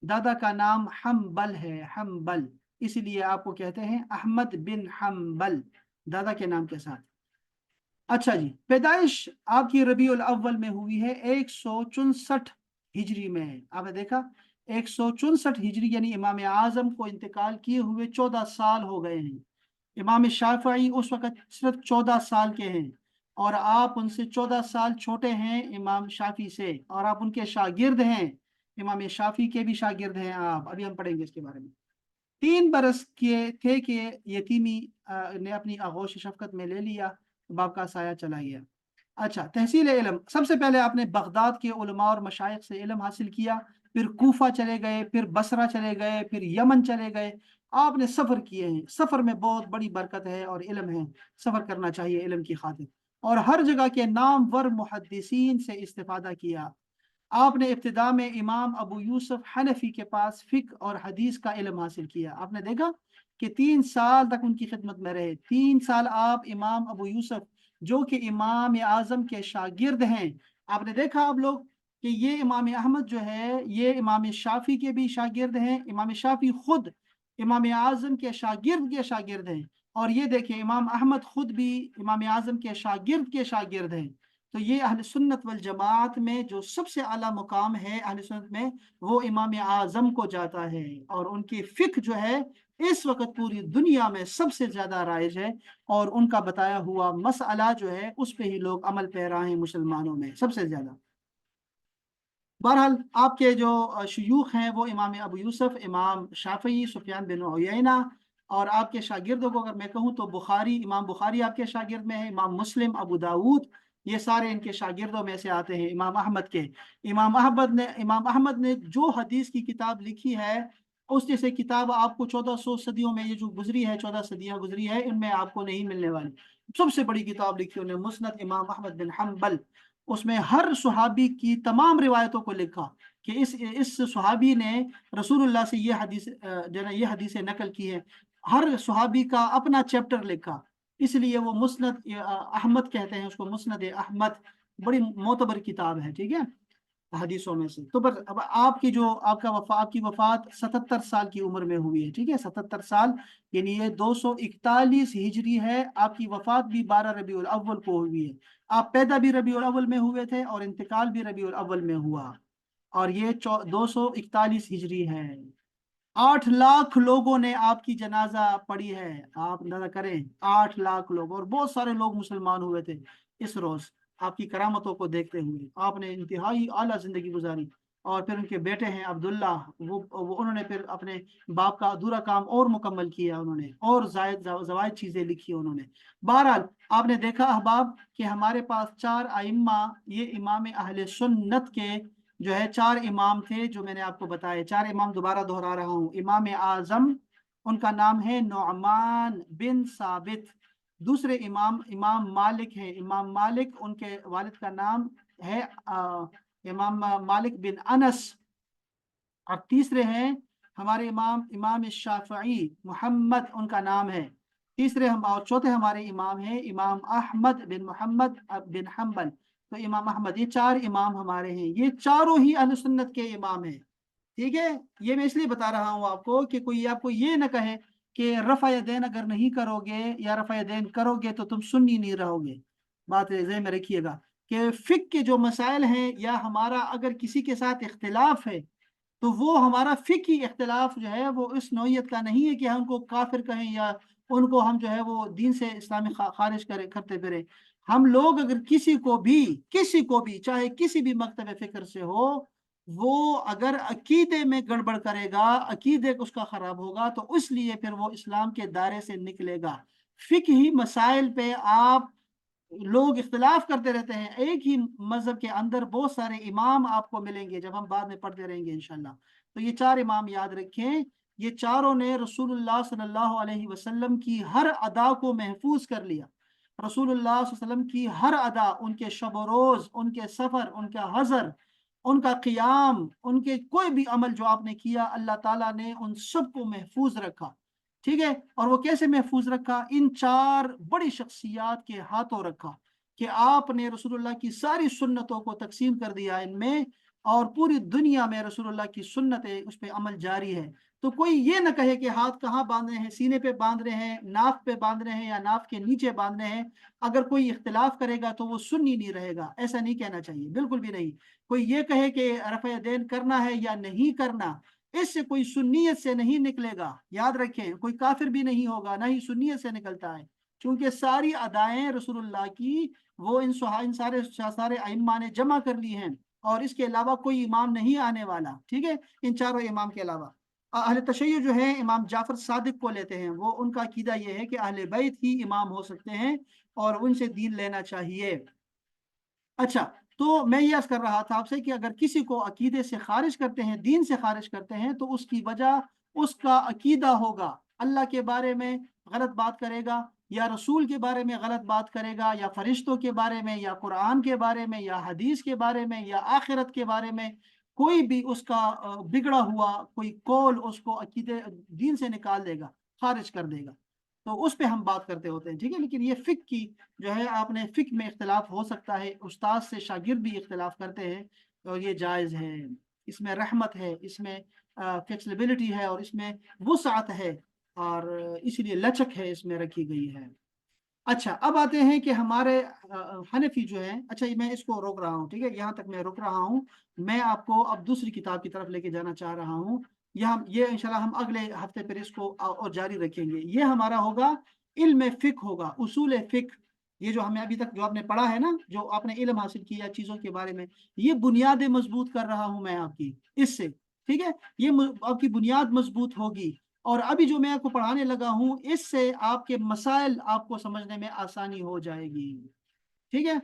दादा का नाम हम्बल है, हम्बल, इसलिए आपको कहते हैं अहमद बिन हम्बल, दादा के नाम के साथ। अच्छा जी, पैदाइश आपकी रबीउल अव्वल में हुई है 164 हिजरी में। आपने देखा 164 हिजरी, यानी इमाम आजम को इंतकाल किए हुए 14 साल हो गए हैं। इमाम शाफई उस वक़्त सिर्फ 14 साल के हैं, और आप उनसे 14 साल छोटे हैं इमाम शाफी से, और आप उनके शागिर्द हैं। इमाम शाफी के भी शागिर्द हैं आप, अभी हम पढ़ेंगे इसके बारे में। 3 बरस के थे कि यतीमी ने अपनी आगोश शफकत में ले लिया, बाप का साया चला गया। अच्छा, तहसील इल्म, सबसे पहले आपने बगदाद के उलमा और मशाइख से इल्म हासिल किया, फिर कूफा चले गए, फिर बसरा चले गए, फिर यमन चले गए। आपने सफ़र किए हैं, सफ़र में बहुत बड़ी बरकत है और इल्म है, सफ़र करना चाहिए इल्म की खातिर। और हर जगह के नामवर मुहद्दिसीन से इस्तिफादा किया। आपने इब्तिदा में इमाम अबू यूसुफ हनफी के पास फिक और हदीस का इल्म हासिल किया। आपने देखा कि 3 साल तक उनकी खिदमत में रहे, 3 साल आप इमाम अबू यूसुफ जो कि इमाम आजम के शागिर्द हैं। आपने देखा आप लोग कि ये इमाम अहमद जो है ये इमाम शाफी के भी शागिर्द हैं, इमाम शाफी खुद इमाम आजम के शागिर्द हैं, और ये देखिए इमाम अहमद खुद भी इमाम आजम के शागिर्द हैं। तो ये अहले सुन्नत वल जमात में जो सबसे आला मुकाम है अहले सुन्नत में, वो इमाम आजम को जाता है, और उनकी फिक्र जो है इस वक्त पूरी दुनिया में सबसे ज्यादा राइज है, और उनका बताया हुआ मसला जो है उस पे ही लोग अमल पैरा हैं मुसलमानों में सबसे ज्यादा। बहरहाल आपके जो शयूख हैं वो इमाम अबू यूसुफ, इमाम शाफी, सुफियान बिन उयैना, और आपके शागिर्दों को अगर मैं कहूँ तो बुखारी, इमाम बुखारी आपके शागिर्द में है, इमाम मुस्लिम, अबू दाऊद, ये सारे इनके शागिर्दों में से आते हैं। इमाम अहमद के, इमाम अहमद ने जो हदीस की किताब लिखी है, उस जैसे किताब आपको 1400 सदियों में, ये जो गुजरी है 14 सदियां गुजरी है, इनमें आपको नहीं मिलने वाली। सबसे बड़ी किताब लिखी उन्होंने मुस्नद इमाम अहमद बिन हम्बल। उसमें हर सुहाबी की तमाम रिवायतों को लिखा कि इस सुहाबी ने रसूलुल्लाह से ये हदीस जो है ये हदीसें नकल की है। हर सुहाबी का अपना चैप्टर लिखा, इसलिए वो मुस्नद अहमद कहते हैं उसको, मुस्नद अहमद। बड़ी मोतबर किताब है, ठीक है, हदीसों में से। तो बस अब आपकी वफात 77 साल की उम्र में हुई है, ठीक है, 77 साल, यानी ये 241 हिजरी है। आपकी वफात भी 12 रबीउल अव्वल को हुई है। आप पैदा भी रबीउल अव्वल में हुए थे और इंतकाल भी रबीउल अव्वल में हुआ, और ये 241 हिजरी है। 8 लाख लोगों ने आपकी जनाजा पढ़ी है, आप अंदाजा करें, 8 लाख लोग, और बहुत सारे लोग मुसलमान हुए थे इस रोज आपकी करामतों को देखते हुए। आपने इंतहाई आला जिंदगी गुजारी। और फिर उनके बेटे हैं अब्दुल्ला, वो उन्होंने फिर अपने बाप का अधूरा काम और मुकम्मल किया, उन्होंने और जायद जवायद चीजें लिखी उन्होंने। बहरहाल आपने देखा अहबाब कि हमारे पास 4 आइम्मा, ये इमाम अहले सुन्नत के जो है 4 इमाम थे जो मैंने आपको बताए। 4 इमाम दोबारा दोहरा रहा हूँ। इमाम आजम, उनका नाम है नौमान बिन साबित। दूसरे इमाम इमाम मालिक है, इमाम मालिक, उनके वालिद का नाम है इमाम मालिक बिन अनस। और तीसरे हैं हमारे इमाम इमाम शाफई मोहम्मद, उनका नाम है। तीसरे हम और चौथे हमारे इमाम हैं इमाम अहमद बिन मोहम्मद बिन हम्बल। तो इमाम अहमद, ये 4 इमाम हमारे हैं, ये चारों ही अहले सुन्नत के इमाम हैं। ठीक है, ये मैं इसलिए बता रहा हूँ आपको कि कोई आपको ये ना कहे कि रफ़ा यदैन अगर नहीं करोगे या रफ़ा यदैन करोगे तो तुम सुन्नी नहीं रहोगे। बात ज़हन में रखिएगा कि फिक के जो मसाइल हैं, या हमारा अगर किसी के साथ इख्तिलाफ है, تو وہ ہمارا فقہی اختلاف جو ہے وہ اس نوعیت کا نہیں ہے کہ ہم کو کافر کہیں یا ان کو ہم جو ہے وہ دین سے اسلامی خارج کرتے پھریں. ہم لوگ اگر کسی کو بھی چاہے کسی بھی مکتب فکر سے ہو، وہ اگر عقیدے میں گڑبڑ کرے گا، عقیدے اس کا خراب ہوگا، تو اس لیے پھر وہ اسلام کے دائرے سے نکلے گا. فقہی مسائل پہ آپ لوگ اختلاف کرتے رہتے ہیں. ایک ہی مذہب کے اندر بہت سارے امام آپ کو ملیں گے، جب ہم بعد میں پڑھتے رہیں گے انشاءاللہ. تو یہ 4 امام یاد رکھیں، یہ چاروں نے رسول اللہ صلی اللہ علیہ وسلم کی ہر ادا کو محفوظ کر لیا. رسول اللہ صلی اللہ علیہ وسلم کی ہر ادا، ان کے شب و روز، ان کے سفر، ان کا حضر، ان کا قیام، ان کے کوئی بھی عمل جو آپ نے کیا، اللہ تعالیٰ نے ان سب کو محفوظ رکھا. ٹھیک ہے. اور وہ کیسے محفوظ رکھا؟ ان 4 بڑی شخصیات کے ہاتھوں رکھا کہ آپ نے رسول اللہ کی ساری سنتوں کو تقسیم کر دیا ان میں، اور پوری دنیا میں رسول اللہ کی سنت ہے، اس پہ عمل جاری ہے. تو کوئی یہ نہ کہے کہ ہاتھ کہاں باندھ رہے ہیں، سینے پہ باندھ رہے ہیں، ناف پہ باندھ رہے ہیں، یا ناف کے نیچے باندھ رہے ہیں. اگر کوئی اختلاف کرے گا تو وہ سنی نہیں رہے گا، ایسا نہیں کہنا چاہیے، بالکل بھی نہیں. کوئی یہ کہے کہ رفع دین کرنا ہے یا نہیں کرنا، اس سے کوئی سنیت سے نہیں نکلے گا. یاد رکھیں، کوئی کافر بھی نہیں ہوگا، نہ ہی سنیت سے نکلتا ہے، کیونکہ ساری ادائیں رسول اللہ کی وہ ان سارے ائمہ نے جمع کر لی ہیں، اور اس کے علاوہ کوئی امام نہیں آنے والا. ٹھیک ہے. ان 4 امام کے علاوہ اہل تشیع جو ہیں امام جعفر صادق کو لیتے ہیں. وہ ان کا عقیدہ یہ ہے کہ اہل بیت ہی امام ہو سکتے ہیں اور ان سے دین لینا چاہیے. اچھا، تو میں یہ عرض کر رہا تھا آپ سے کہ اگر کسی کو عقیدے سے خارج کرتے ہیں، دین سے خارج کرتے ہیں، تو اس کی وجہ اس کا عقیدہ ہوگا. اللہ کے بارے میں غلط بات کرے گا، یا رسول کے بارے میں غلط بات کرے گا، یا فرشتوں کے بارے میں، یا قرآن کے بارے میں، یا حدیث کے بارے میں، یا آخرت کے بارے میں. کوئی بھی اس کا بگڑا ہوا کوئی قول اس کو عقیدے دین سے نکال دے گا، خارج کر دے گا. تو اس پہ ہم بات کرتے ہوتے ہیں. ٹھیک ہے. لیکن یہ فقہ کی جو ہے، آپ نے فقہ میں اختلاف ہو سکتا ہے، استاد سے شاگرد بھی اختلاف کرتے ہیں، اور یہ جائز ہے. اس میں رحمت ہے، اس میں فلیکسیبلٹی ہے، اور اس میں وسعت ہے، اور اسی لیے لچک ہے اس میں رکھی گئی ہے. اچھا، اب آتے ہیں کہ ہمارے حنفی جو ہیں. اچھا، میں اس کو روک رہا ہوں. ٹھیک ہے. یہاں تک میں رک رہا ہوں. میں آپ کو اب دوسری کتاب کی طرف لے کے جانا چاہ رہا ہوں. یہ انشاءاللہ ہم اگلے ہفتے پھر اس کو اور جاری رکھیں گے. یہ ہمارا ہوگا علم فقہ، ہوگا اصول فقہ. یہ جو ہمیں ابھی تک جو آپ نے پڑھا ہے نا، جو آپ نے علم حاصل کیا چیزوں کے بارے میں، یہ بنیادیں مضبوط کر رہا ہوں میں آپ کی اس سے. ٹھیک ہے. یہ آپ کی بنیاد مضبوط ہوگی. اور ابھی جو میں آپ کو پڑھانے لگا ہوں، اس سے آپ کے مسائل آپ کو سمجھنے میں آسانی ہو جائے گی. ٹھیک ہے.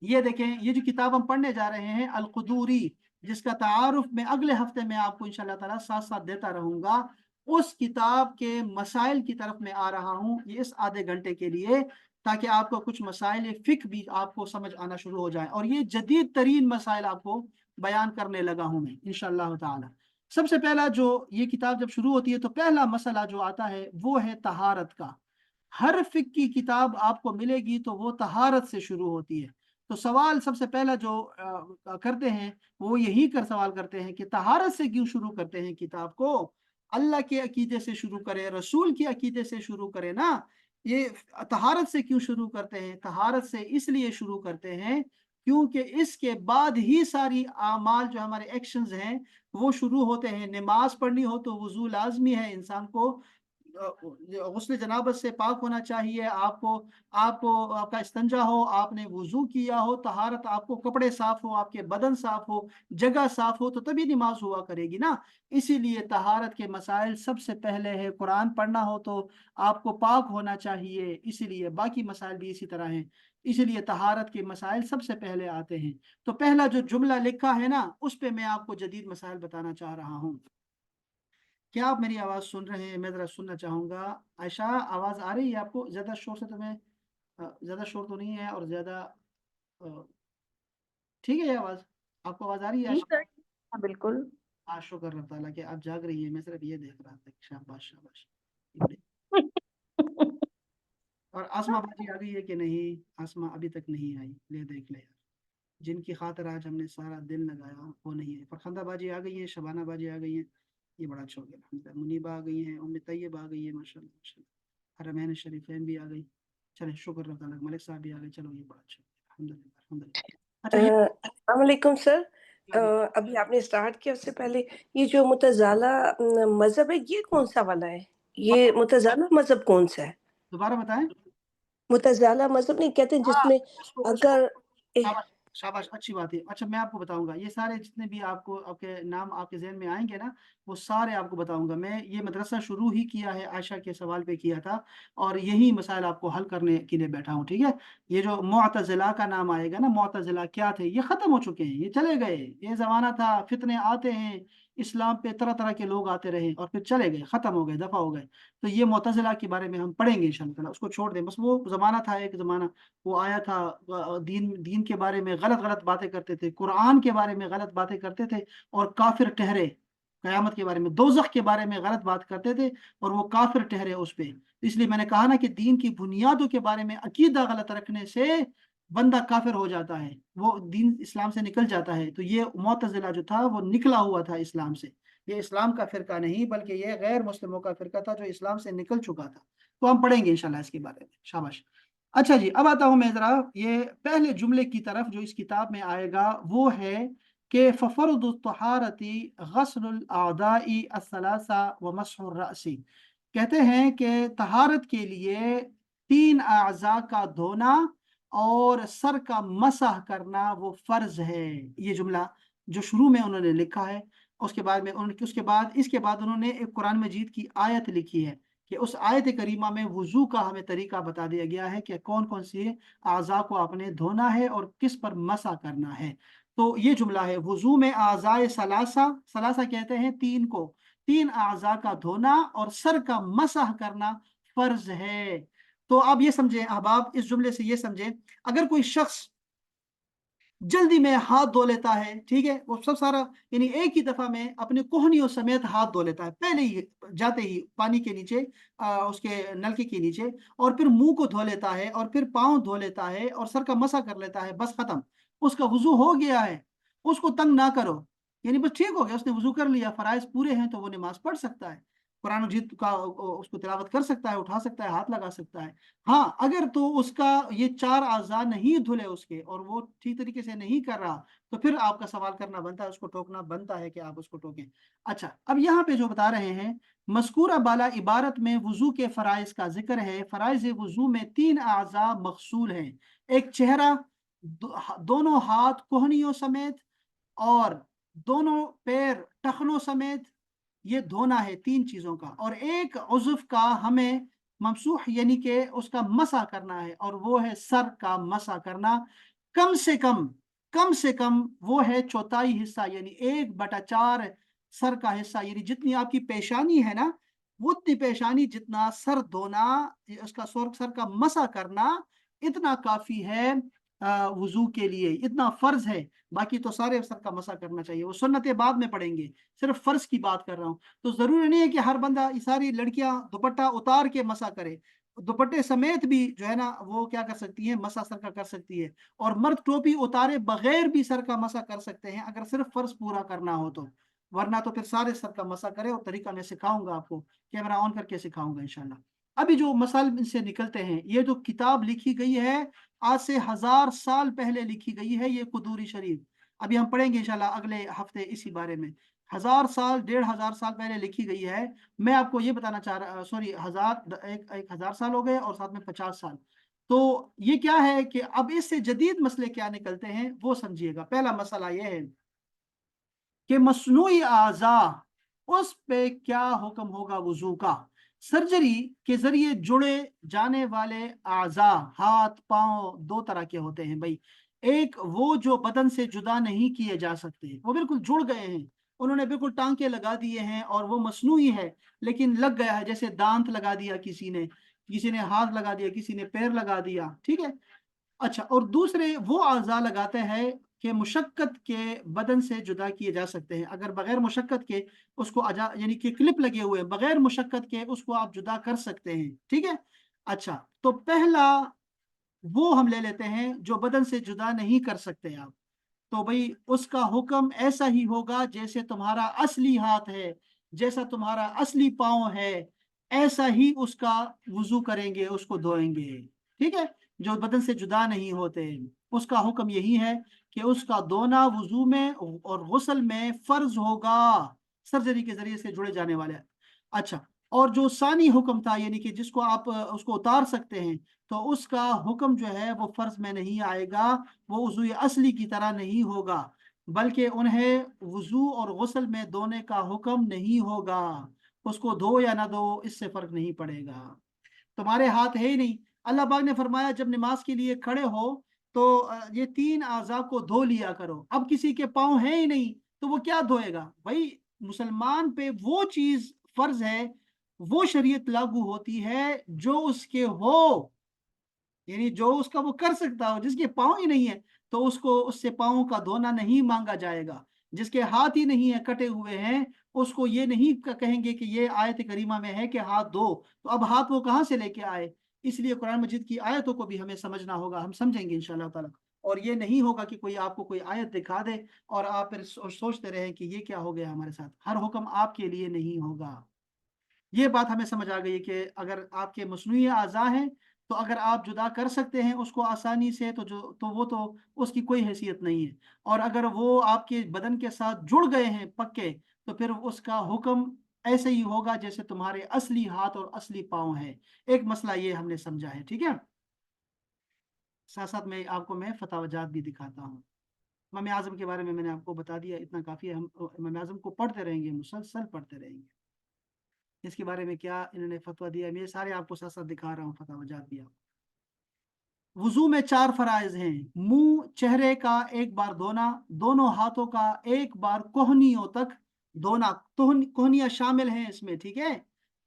یہ دیکھیں، یہ جو کتاب ہم پڑھنے جا رہے ہیں القدوری، جس کا تعارف میں اگلے ہفتے میں آپ کو انشاءاللہ تعالیٰ ساتھ ساتھ دیتا رہوں گا، اس کتاب کے مسائل کی طرف میں آ رہا ہوں یہ اس آدھے گھنٹے کے لیے، تاکہ آپ کو کچھ مسائل فقہ بھی آپ کو سمجھ آنا شروع ہو جائے. اور یہ جدید ترین مسائل آپ کو بیان کرنے لگا ہوں میں انشاءاللہ تعالیٰ. سب سے پہلا جو یہ کتاب جب شروع ہوتی ہے تو پہلا مسئلہ جو آتا ہے وہ ہے طہارت کا. ہر فقہ کی کتاب آپ کو ملے گی تو وہ طہارت سے شروع ہوتی ہے. تو سوال سب سے پہلا جو کرتے ہیں وہ یہی سوال کرتے ہیں کہ طہارت سے کیوں شروع کرتے ہیں کتاب کو؟ اللہ کے عقیدے سے شروع کرے، رسول کے عقیدے سے شروع کرے نا. یہ طہارت سے کیوں شروع کرتے ہیں؟ طہارت سے اس لیے شروع کرتے ہیں کیونکہ اس کے بعد ہی ساری اعمال جو ہمارے ایکشنز ہیں وہ شروع ہوتے ہیں. نماز پڑھنی ہو تو وضو لازمی ہے انسان کو، غسل جنابت سے پاک ہونا چاہیے آپ کو. آپ کا استنجا ہو، آپ نے وضو کیا ہو، طہارت، آپ کو کپڑے صاف ہو، آپ کے بدن صاف ہو، جگہ صاف ہو، تو تبھی نماز ہوا کرے گی نا. اسی لیے طہارت کے مسائل سب سے پہلے ہے. قرآن پڑھنا ہو تو آپ کو پاک ہونا چاہیے، اسی لیے باقی مسائل بھی اسی طرح ہیں. اسی لیے طہارت کے مسائل سب سے پہلے آتے ہیں. تو پہلا جو جملہ لکھا ہے نا، اس پہ میں آپ کو جدید مسائل بتانا چاہ رہا ہوں. کیا آپ میری آواز سن رہے ہیں؟ میں ذرا سننا چاہوں گا. عائشہ، آواز آ رہی ہے آپ کو؟ زیادہ شور سے تو میں زیادہ شور تو نہیں ہے، اور زیادہ ٹھیک ہے یہ آواز؟ آپ کو آواز آ رہی ہے جی عائشہ؟ سر، ہاں بالکل. شکر اللہ تعالیٰ کہ آپ جاگ رہی ہیں. میں صرف یہ دیکھ رہا تھا. شاباش شاباش. یہ بڑی- اور آسما باجی آ گئی ہے کہ نہیں؟ آسما ابھی تک نہیں آئی. لے دیکھ لے یار، جن کی خاطر آج ہم نے سارا دل لگایا وہ نہیں ہے. فرخندہ باجی آ گئی ہیں، شبانہ باجی آ گئی ہیں. یہ بڑا اچھا ہو گیا الحمدللہ. منیبہ آ گئی ہیں، ام طیب آ گئی ہے، ماشاء اللہ ماشاء اللہ. حرمین شریفین بھی آ گئی. چلیں شکر اللہ تعالیٰ. ملک صاحب بھی آ گئے. چلو یہ بڑا اچھا ہو گیا الحمدللہ الحمدللہ. اچھا، یہ السلام علیکم سر. अभी आपने स्टार्ट किया उससे पहले ये जो मुतज़ाला मज़हब है ये कौन-सा वाला है? ये मुतज़ाला मज़हब कौन-सा है? दोबारा बताएं। मुतज़ाला मज़हब नहीं कहते हैं हाँ, जिसमें उसको अगर एह शाबाश, शाबाश, अच्छी बात है। अच्छा, मैं आपको बताऊँगा, ये सारे जितने भी आपको आपके नाम आपके ज़हन में आएँगे ना, वो सारे आपको बताऊँगा। मैं ये मदरसा शुरू ही किया है, आयशा के सवाल पे किया था और यही मसाइल आपको हल करने के लिए बैठा हूँ, ठीक है? ये जो मुअतज़िला का नाम आएगा ना, मुअतज़िला क्या थे? ये ख़त्म हो चुके हैं, ये चले गए। ये ज़माना था, फितने आते हैं, इस्लाम पे तरह-तरह के लोग आते रहे और फिर चले गए, ख़त्म हो गए, दफ़ा हो गए। तो ये मुअतज़िला के बारे में हम पढ़ेंगे इंशाअल्लाह ताला, उसको छोड़ दें। बस वो ज़माना था, एक ज़माना वो आया था, दीन दीन के बारे में गलत-गलत बातें करते थे, कुरान के बारे में गलत बातें करते थे और काफ़िर ठहरे। क़यामत के बारे में, दोज़ख के बारे में गलत बात करते थे और वो काफ़िर ठहरे उस पे। इसलिए मैंने कहा ना कि दीन की बुनियादों के बारे में अकीदा गलत रखने से बंदा काफ़िर हो जाता है, वो दीन इस्लाम से निकल जाता है। तो ये मुअतज़िला जो था वो निकला हुआ था इस्लाम से। ये इस्लाम का फ़िरका नहीं बल्कि ये गैर मुस्लिमों का फ़िरका था जो इस्लाम से निकल चुका था। तो हम पढ़ेंगे इंशाअल्लाह इसके बारे में। शाबाश। अच्छा जी, अब आता हूँ मैं ज़रा ये पहले जुमले की तरफ जो इस किताब में आएगा, वो है कि फ़फ़र्दु त्तहारति गस्लुल अअदाइ अस्सलासा व मसहुर रअसी। कहते हैं कि तहारत के लिए 3 अज़ा का धोना और सर का मसह करना वो फ़र्ज़ है। ये जुमला जो शुरू में उन्होंने लिखा है, उसके बाद इसके बाद उन्होंने एक कुरान मजीद की आयत लिखी है कि उस आयत करीमा में वुज़ू का हमें तरीका बता दिया गया है कि कौन-कौन से अज़ा को आपने धोना है और किस पर मसा करना है। तो ये जुमला है, वुज़ू में अज़ाए सलासा, सलासा कहते हैं 3 को, 3 अज़ा का धोना और सर का मसह करना फ़र्ज़ है। तो आप ये समझें, अब आप इस जुमले से ये समझें, अगर कोई शख्स जल्दी में हाथ धो लेता है, ठीक है? वो सब सारा यानी एक ही दफ़ा में अपने कोहनियों समेत हाथ धो लेता है, पहले ही जाते ही पानी के नीचे, उसके नलके के नीचे, और फिर मुँह को धो लेता है और फिर पाँव धो लेता है और सर का मसा कर लेता है, बस खत्म। उसका वुज़ू हो गया है, उसको तंग ना करो। यानी बस ठीक हो गया, उसने वुज़ू कर लिया, फ़राइज़ पूरे हैं तो वो नमाज़ पढ़ सकता है। कुरान मजीद का उसको तिलावत कर सकता है, उठा सकता है, हाथ लगा सकता है। हाँ, अगर तो उसका ये 4 अज़ा नहीं धुले उसके और वो ठीक तरीके से नहीं कर रहा, तो फिर आपका सवाल करना बनता है, उसको टोकना बनता है कि आप उसको टोकें। अच्छा, अब यहाँ पे जो बता रहे हैं, मज़कूरा बाला इबारत में वुज़ू के फ़राइज़ का ज़िक्र है। फ़राइज़ वुज़ू में 3 अज़ा मग़सूल हैं। एक चेहरा, दोनों हाथ कोहनियों समेत और दोनों पैर टखनों समेत, ये धोना है 3 चीज़ों का, और एक उज़्व का हमें ममसूह यानी कि उसका मसा करना है और वो है सर का मसा करना। कम से कम, कम से कम वो है चौथाई हिस्सा यानी 1/4 सर का हिस्सा, यानी जितनी आपकी पेशानी है ना, वो उतनी पेशानी जितना सर धोना, ये उसका सर का मसा करना, इतना काफ़ी है वुज़ू के लिए, इतना फ़र्ज़ है। बाकी तो सारे सर का मसा करना चाहिए, वो सुन्नतें बाद में पढ़ेंगे, सिर्फ़ फ़र्ज़ की बात कर रहा हूँ। तो ज़रूरी नहीं है कि हर बंदा, ये सारी लड़कियाँ दुपट्टा उतार के मसा करे। दुपट्टे समेत भी जो है ना वो क्या कर सकती हैं, मसा सर का कर सकती है, और मर्द टोपी उतारे बगैर भी सर का मसा कर सकते हैं अगर सिर्फ फ़र्ज़ पूरा करना हो तो। वरना तो फिर सारे सर का मसा करें, और तरीका मैं सिखाऊँगा आपको, कैमरा ऑन करके सिखाऊँगा इंशाअल्लाह। अभी जो मसाइल इनसे निकलते हैं, ये जो किताब लिखी गई है, आज से 1000 साल पहले लिखी गई है ये कुदूरी शरीफ। अभी हम पढ़ेंगे इंशाअल्लाह अगले हफ्ते इसी बारे में। 1000 साल, 1500 साल पहले लिखी गई है। मैं आपको ये बताना चाह रहा, सॉरी, 1000 साल हो गए और साथ में 50 साल। तो ये क्या है कि अब इससे जदीद मसले क्या निकलते हैं वो समझिएगा। पहला मसला ये है कि मस्नूई आज़ा, उस पे क्या हुक्म होगा वुज़ू का। सर्जरी के ज़रिए जुड़े जाने वाले आज़ा, हाथ, पाँव 2 तरह के होते हैं भई। एक वो जो बदन से जुदा नहीं किए जा सकते, वो बिल्कुल जुड़ गए हैं। उन्होंने बिल्कुल टाँके लगा दिए हैं और वो मस्नूई है, लेकिन लग गया है, जैसे दाँत लगा दिया किसी ने हाथ लगा दिया, किसी ने पैर लगा दिया, ठीक है? अच्छा, और दूसरे वो अज़ा लगाते हैं कि मुशक्कत के बदन से जुदा किए जा सकते हैं। अगर बगैर मुशक्कत के उसको यानी कि क्लिप लगे हुए हैं, बगैर मुशक्कत के उसको आप जुदा कर सकते हैं, ठीक है? अच्छा, तो पहला वो हम ले लेते हैं जो बदन से जुदा नहीं कर सकते आप। तो भई उसका हुक्म ऐसा ही होगा जैसे तुम्हारा असली हाथ है, जैसा तुम्हारा असली पाँव है, ऐसा ही उसका वुज़ू करेंगे, उसको धोएँगे, ठीक है? जो बदन से जुदा नहीं होते। उसका हुक्म यही है कि उसका धोना वुजू में और गुस्ल में फर्ज होगा, सर्जरी के जरिए से जुड़े जाने वाले। अच्छा, और जो सानी हुक्म था, यानी कि जिसको आप उसको उतार सकते हैं, तो उसका हुक्म जो है वो फर्ज में नहीं आएगा, वो वुजू असली की तरह नहीं होगा, बल्कि उन्हें वुजू और गुस्ल में धोने का हुक्म नहीं होगा। उसको धो या ना धो इससे फर्क नहीं पड़ेगा, तुम्हारे हाथ है ही नहीं। अल्लाह पाक ने फरमाया जब नमाज के लिए खड़े हो तो ये तीन आज़ा को धो लिया करो। अब किसी के पाँव है ही नहीं तो वो क्या धोएगा भाई? मुसलमान पे वो चीज फर्ज है, वो शरीयत लागू होती है जो उसके हो, यानी जो उसका वो कर सकता हो। जिसके पाँव ही नहीं है तो उसको उससे पाँव का धोना नहीं मांगा जाएगा। जिसके हाथ ही नहीं है, कटे हुए हैं, उसको ये नहीं कहेंगे कि ये आयत करीमा में है कि हाथ धो, तो अब हाथ वो कहाँ से लेके आए? इसलिए कुरान मजीद की आयतों को भी हमें समझना होगा, हम समझेंगे इंशाल्लाह ताला। और ये नहीं होगा कि कोई आपको कोई आयत दिखा दे और आप फिर सोचते रहें कि ये क्या हो गया हमारे साथ। हर हुक्म आपके लिए नहीं होगा। ये बात हमें समझ आ गई कि अगर आपके मसनूई अज़ा हैं तो अगर आप जुदा कर सकते हैं उसको आसानी से, तो वो तो उसकी कोई हैसियत नहीं है। और अगर वो आपके बदन के साथ जुड़ गए हैं पक्के, तो फिर उसका हुक्म ऐसे ही होगा जैसे तुम्हारे असली हाथ और असली पाँव है। एक मसला ये हमने समझा है, ठीक है। साथ साथ में आपको मैं फतावजात भी दिखाता हूँ। इमाम आज़म के बारे में मैंने आपको बता दिया, इतना काफ़ी है। हम इमाम आज़म को पढ़ते रहेंगे, मुसलसल पढ़ते रहेंगे। इसके बारे में क्या इन्होंने फतवा दिया, मैं सारे आपको साथ साथ दिखा रहा हूँ फतवाजात भी। आप वुजू में चार फराइज हैं। मुंह चेहरे का एक बार धोना, दोनों हाथों का एक बार कोहनियों तक धोना, कोहनियां शामिल हैं इसमें, ठीक है।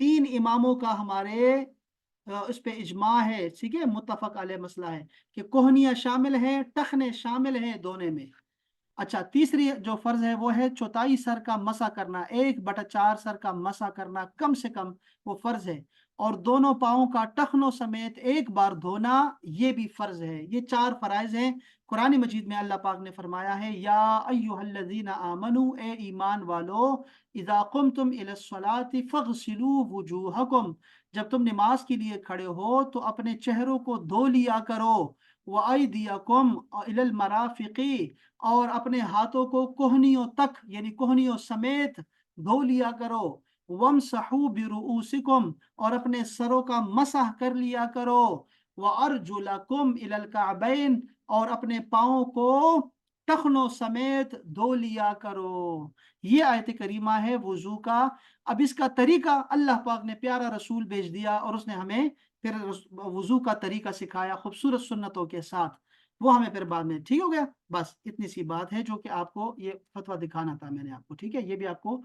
तीन इमामों का हमारे इस पे इजमा है, ठीक है, मुत्तफक अलैह मसला है कि कोहनियां शामिल हैं, टखने शामिल हैं धोने में। अच्छा, तीसरी जो फर्ज है वो है चौथाई सर का मसा करना, 1/4 सर का मसा करना कम से कम वो फर्ज है। और दोनों पाँवों का टखनों समेत एक बार धोना, ये भी फर्ज है। ये चार फराइज हैं। कुरान मजीद में अल्लाह पाक ने फरमाया है, या अय्युहल्लज़ीना आमनू, ए ईमान वालो, इज़ा कुमतुम इलस्सलाति फगसिलू वुजूहकुम, जब तुम नमाज के लिए खड़े हो तो अपने चेहरों को धो लिया करो। व अयदियकुम इलल मराफिकी, और अपने हाथों को कोहनियों तक यानी कोहनियों समेत धो लिया करो। वमसहू बिरुऊसिकुम, और अपने सरों का मसह कर लिया करो। व अर्जुलकुम इलल काबैन, और अपने पाँव को टखनों समेत धो लिया करो। ये आयत करीमा है वुजू का। अब इसका तरीका अल्लाह पाक ने प्यारा रसूल भेज दिया और उसने हमें फिर वुजू का तरीका सिखाया खूबसूरत सुन्नतों के साथ। वो हमें फिर बाद में ठीक हो गया। बस इतनी सी बात है जो कि आपको ये फतवा दिखाना था मैंने आपको, ठीक है। ये भी आपको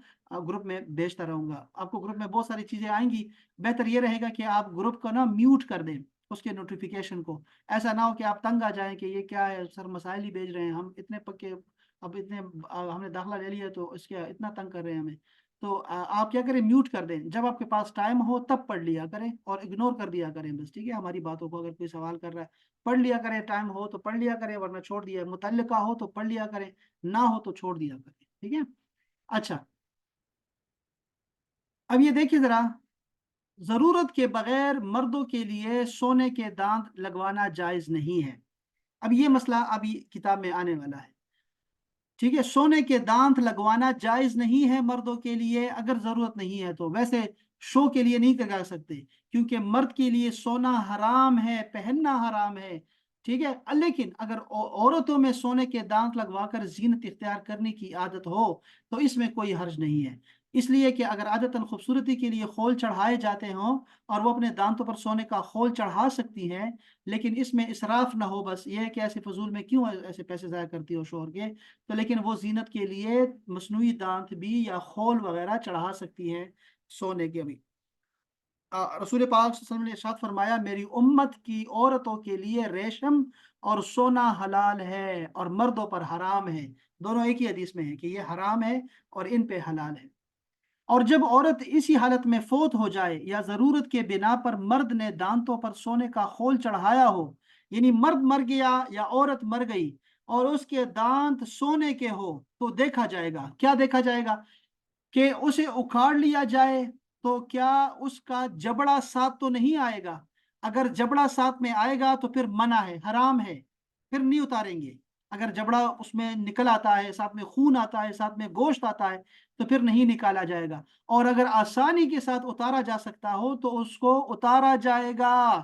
ग्रुप में भेजता रहूंगा। आपको ग्रुप में बहुत सारी चीजें आएंगी। बेहतर ये रहेगा कि आप ग्रुप को ना म्यूट कर दें, उसके नोटिफिकेशन को। ऐसा ना हो कि आप तंग आ जाएं कि ये क्या है सर, मसाइल ही भेज रहे हैं, हम इतने पक्के, अब इतने हमने दाखला ले लिया तो इसके इतना तंग कर रहे हैं हमें। तो आप क्या करें, म्यूट कर दें। जब आपके पास टाइम हो तब पढ़ लिया करें और इग्नोर कर दिया करें बस, ठीक है, हमारी बातों को। अगर कोई सवाल कर रहा है पढ़ लिया करें, टाइम हो तो पढ़ लिया करें, वरना छोड़ दिया। मुतल्लिका हो तो पढ़ लिया करें, ना हो तो छोड़ दिया करें, ठीक है। अच्छा, अब ये देखिए जरा, जरूरत के बगैर मर्दों के लिए सोने के दांत लगवाना जायज नहीं है। अब ये मसला अभी किताब में आने वाला है, ठीक है। सोने के दांत लगवाना जायज नहीं है मर्दों के लिए अगर जरूरत नहीं है तो। वैसे शो के लिए नहीं लगा सकते, क्योंकि मर्द के लिए सोना हराम है, पहनना हराम है, ठीक है। लेकिन अगर औरतों में सोने के दांत लगवाकर जीनत इख्तियार करने की आदत हो तो इसमें कोई हर्ज नहीं है। इसलिए कि अगर आदतन खूबसूरती के लिए खोल चढ़ाए जाते हों और वो अपने दांतों पर सोने का खोल चढ़ा सकती हैं, लेकिन इसमें इसराफ ना हो, बस ये है कि ऐसे फजूल में क्यों ऐसे पैसे ज़ाया करती हो शोहर के। तो लेकिन वो जीनत के लिए मसनूई दांत भी या खोल वगैरह चढ़ा सकती है सोने के भी। रसूल पाक सल्लल्लाहु अलैहि वसल्लम ने इरशाद फरमाया, मेरी उम्मत की औरतों के लिए रेशम और सोना हलाल है और मर्दों पर हराम है। दोनों एक ही हदीस में है कि ये हराम है और इन पे हलाल है। और जब औरत इसी हालत में फोत हो जाए या जरूरत के बिना पर मर्द ने दांतों पर सोने का खोल चढ़ाया हो, यानी मर्द मर गया या औरत मर गई और उसके दांत सोने के हो, तो देखा जाएगा। क्या देखा जाएगा? कि उसे उखाड़ लिया जाए तो क्या उसका जबड़ा साथ तो नहीं आएगा? अगर जबड़ा साथ में आएगा तो फिर मना है, हराम है। پھر نہیں اتاریں گے. اگر جبڑا اس میں نکل آتا ہے، ساتھ میں خون آتا ہے، ساتھ میں گوشت آتا ہے، تو پھر نہیں نکالا جائے گا. اور اگر آسانی کے ساتھ اتارا جا سکتا ہو تو اس کو اتارا جائے گا،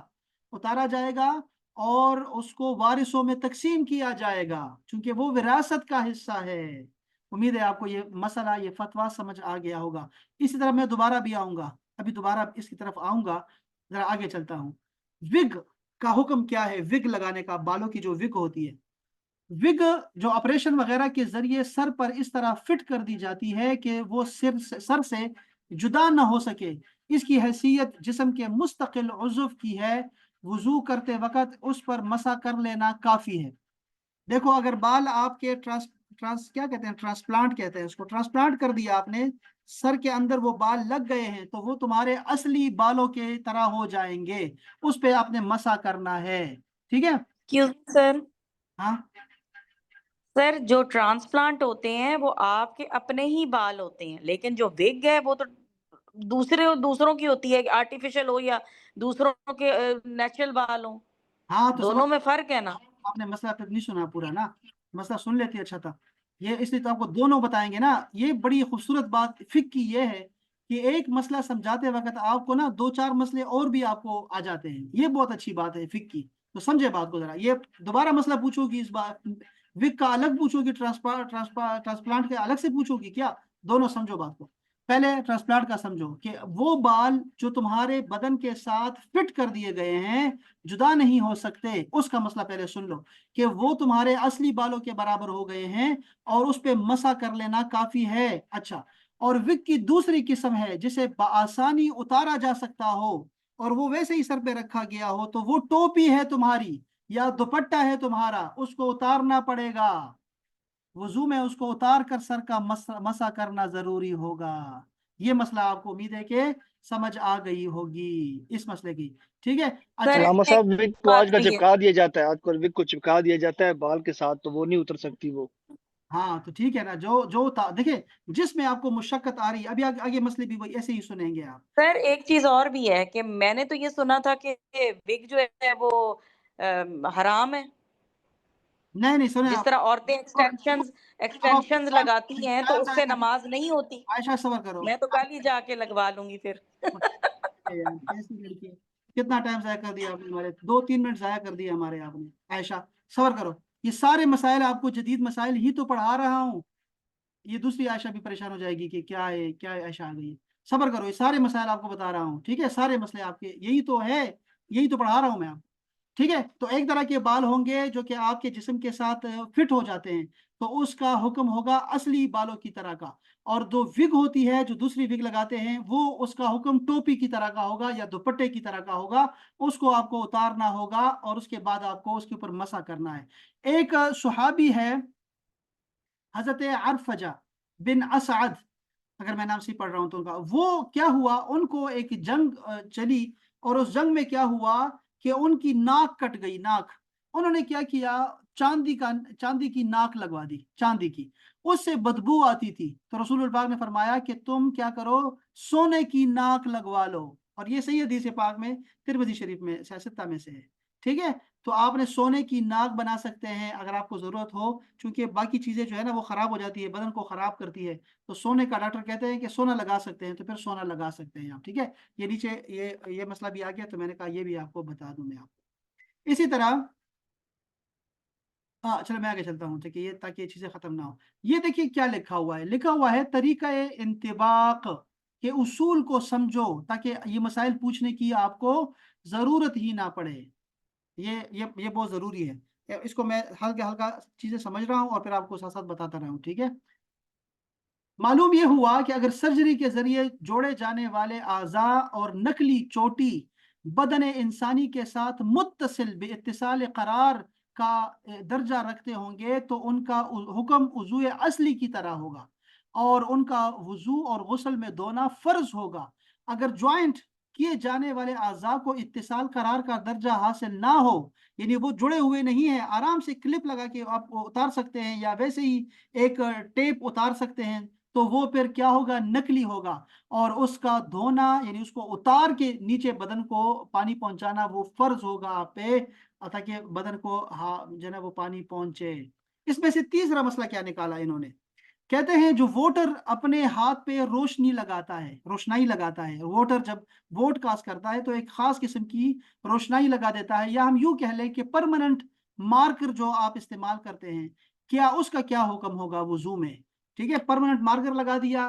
اتارا جائے گا اور اس کو وارثوں میں تقسیم کیا جائے گا، چونکہ وہ وراثت کا حصہ ہے. امید ہے آپ کو یہ مسئلہ، یہ فتویٰ سمجھ آ گیا ہوگا. اسی طرح میں دوبارہ بھی آؤں گا، ابھی دوبارہ اس کی طرف آؤں گا. ذرا آگے چلتا ہوں. وگ کا حکم کیا ہے؟ وگ لگانے کا، بالوں کی جو وگ ہوتی ہے، وگ جو آپریشن وغیرہ کے ذریعے سر پر اس طرح فٹ کر دی جاتی ہے کہ وہ سر سے جدا نہ ہو سکے. اس کی حیثیت جسم کے مستقل عضو کی ہے. وضو کرتے وقت اس پر مسح کر لینا کافی ہے. دیکھو، اگر بال آپ کے کیا کہتے ہیں، ٹرانسپلانٹ کہتے ہیں اس کو، ٹرانسپلانٹ کر دیا آپ نے، سر کے اندر وہ بال لگ گئے ہیں، تو وہ تمہارے اصلی بالوں کے طرح ہو جائیں گے. اس پہ آپ نے مسح کرنا ہے. ٹھیک ہے؟ کیوں سر؟ ہاں، سر جو ٹرانسپلانٹ ہوتے ہیں وہ آپ کے اپنے ہی بال ہوتے ہیں، لیکن جو وگ ہے وہ تو دوسروں کی ہوتی ہے، آرٹیفیشل ہو یا دوسروں کے نیچرل بال ہوں، ہاں، تو سمجھ، دونوں میں فرق ہے نا. آپ نے مسئلہ پھر نہیں سنا پورا نا. مسئلہ سن لیتے اچھا تھا. یہ اس لیے تو آپ کو دونوں بتائیں گے نا. یہ بڑی خوبصورت بات فقہ کی یہ ہے کہ ایک مسئلہ سمجھاتے وقت آپ کو نا دو چار مسئلے اور بھی آپ کو آ جاتے ہیں. یہ بہت اچھی بات ہے فقہ کی. تو سمجھے بات کو ذرا. یہ دوبارہ مسئلہ پوچھو گی اس بات، وگ کا الگ پوچھو گی، ٹرانسپلانٹ کے الگ سے پوچھو گی کیا؟ دونوں سمجھو بات کو. پہلے ٹرانسپلانٹ کا سمجھو کہ وہ بال جو تمہارے بدن کے ساتھ فٹ کر دیے گئے ہیں، جدا نہیں ہو سکتے. اس کا مسئلہ پہلے سن لو کہ وہ تمہارے اصلی بالوں کے برابر ہو گئے ہیں اور اس پہ مسح کر لینا کافی ہے. اچھا، اور وگ کی دوسری قسم ہے جسے بآسانی اتارا جا سکتا ہو اور وہ ویسے ہی سر پہ رکھا گیا ہو، تو وہ ٹوپی ہے تمہاری یا دوپٹہ ہے تمہارا، اس کو اتارنا پڑے گا. وضو میں اس کو اتار کر سر کا مسح کرنا ضروری ہوگا. یہ مسئلہ آپ کو امید ہے کہ سمجھ آ گئی ہوگی اس مسئلے کی. ٹھیک ہے؟ سر اچھا. علامہ ایک صاحب وگ کو آج بات کل بھی ہے. چپکا دیا جاتا ہے، آج کل وگ کو چپکا دیا جاتا ہے بال کے ساتھ، تو وہ نہیں اتر سکتی وہ. ہاں، تو ٹھیک ہے نا. دیکھیں، جس میں آپ کو مشقت آ رہی ہے، ابھی آگے مسئلے بھی وہی ایسے ہی سنیں گے آپ. سر ایک چیز اور بھی ہے کہ میں نے تو یہ سنا تھا کہ وگ جو ہے وہ حرام ہے. نہیں نہیں، سنیں جس آپ. طرح عورتیں اب آپ ایکسٹینشنز لگاتی ہیں تو ٹائم اس ضائع سے کر رہے نماز نہیں ہوتی. ہیں. عائشہ صبر کرو. میں تو کل ہی جا کے لگوا لوں گی پھر. یار کیسی لڑکی ہے. کتنا ٹائم ضائع کر دیا آپ نے ہمارے، 2-3 منٹ ضائع کر دیے ہمارے آپ نے. عائشہ صبر کرو. یہ سارے مسائل آپ کو جدید مسائل ہی تو پڑھا رہا ہوں. یہ دوسری عائشہ بھی پریشان ہو جائے گی کہ کیا ہے، کیا ہے عائشہ آ گئی ہے. صبر کرو، یہ سارے مسائل آپ کو بتا رہا ہوں. ٹھیک ہے؟ سارے مسئلے آپ کے یہی تو ہے، یہی تو پڑھا رہا ہوں میں آپ کو. ٹھیک ہے؟ تو ایک طرح کے بال ہوں گے جو کہ آپ کے جسم کے ساتھ فٹ ہو جاتے ہیں، تو اس کا حکم ہوگا اصلی بالوں کی طرح کا. اور جو وگ ہوتی ہے، جو دوسری وگ لگاتے ہیں، وہ اس کا حکم ٹوپی کی طرح کا ہوگا یا دوپٹے کی طرح کا ہوگا. اس کو آپ کو اتارنا ہوگا اور اس کے بعد آپ کو اس کے اوپر مسح کرنا ہے. ایک صحابی ہے حضرت عرفجہ بن اسعد، اگر میں نام سے پڑھ رہا ہوں تو ان کا، وہ کیا ہوا، ان کو ایک جنگ چلی اور اس جنگ میں کیا ہوا کہ ان کی ناک کٹ گئی. ناک انہوں نے کیا کیا، چاندی کی ناک لگوا دی، چاندی کی. اس سے بدبو آتی تھی، تو رسول اللہ پاک نے فرمایا کہ تم کیا کرو، سونے کی ناک لگوا لو. اور یہ صحیح حدیث پاک میں ترمذی شریف میں سیاستہ میں سے ہے. ٹھیک ہے؟ تو آپ نے سونے کی ناک بنا سکتے ہیں اگر آپ کو ضرورت ہو، چونکہ باقی چیزیں جو ہے نا وہ خراب ہو جاتی ہے، بدن کو خراب کرتی ہے. تو سونے کا ڈاکٹر کہتے ہیں کہ سونا لگا سکتے ہیں، تو پھر سونا لگا سکتے ہیں آپ. ٹھیک ہے؟ یہ نیچے یہ مسئلہ بھی آ گیا، تو میں نے کہا یہ بھی آپ کو بتا دوں میں آپ کو. اسی طرح چلو میں آگے چلتا ہوں تاکہ یہ چیزیں ختم نہ ہو. یہ دیکھیے کیا لکھا ہوا ہے. لکھا ہوا ہے طریقہ انطباق کے اصول کو سمجھو تاکہ یہ مسائل پوچھنے کی آپ کو ضرورت ہی نہ پڑے. یہ بہت ضروری ہے. اس کو میں ہلکا ہلکا چیزیں سمجھ رہا ہوں اور پھر آپ کو ساتھ ساتھ بتاتا رہا ہوں. ٹھیک ہے؟ معلوم یہ ہوا کہ اگر سرجری کے ذریعے جوڑے جانے والے اعضاء اور نقلی چوٹی بدن انسانی کے ساتھ متصل بے اتصال قرار کا درجہ رکھتے ہوں گے تو ان کا حکم وضو اصلی کی طرح ہوگا اور ان کا وضو اور غسل میں دھونا فرض ہوگا. اگر جوائنٹ کیے جانے والے اعضاء کو اتصال قرار کا درجہ حاصل نہ ہو، یعنی وہ جڑے ہوئے نہیں ہیں، آرام سے کلپ لگا کے آپ اتار سکتے ہیں یا ویسے ہی ایک ٹیپ اتار سکتے ہیں، تو وہ پھر کیا ہوگا؟ نقلی ہوگا، اور اس کا دھونا یعنی اس کو اتار کے نیچے بدن کو پانی پہنچانا وہ فرض ہوگا آپ پہ، تاکہ بدن کو جو ہے نا وہ پانی پہنچے۔ اس میں سے تیسرا مسئلہ کیا نکالا انہوں نے؟ کہتے ہیں جو ووٹر اپنے ہاتھ پہ روشنائی لگاتا ہے، ووٹر جب ووٹ کاسٹ کرتا ہے تو ایک خاص قسم کی روشنائی لگا دیتا ہے، یا ہم یوں کہہ لیں کہ پرماننٹ مارکر جو آپ استعمال کرتے ہیں، کیا اس کا کیا حکم ہوگا وضو میں؟ ٹھیک ہے، پرماننٹ مارکر لگا دیا،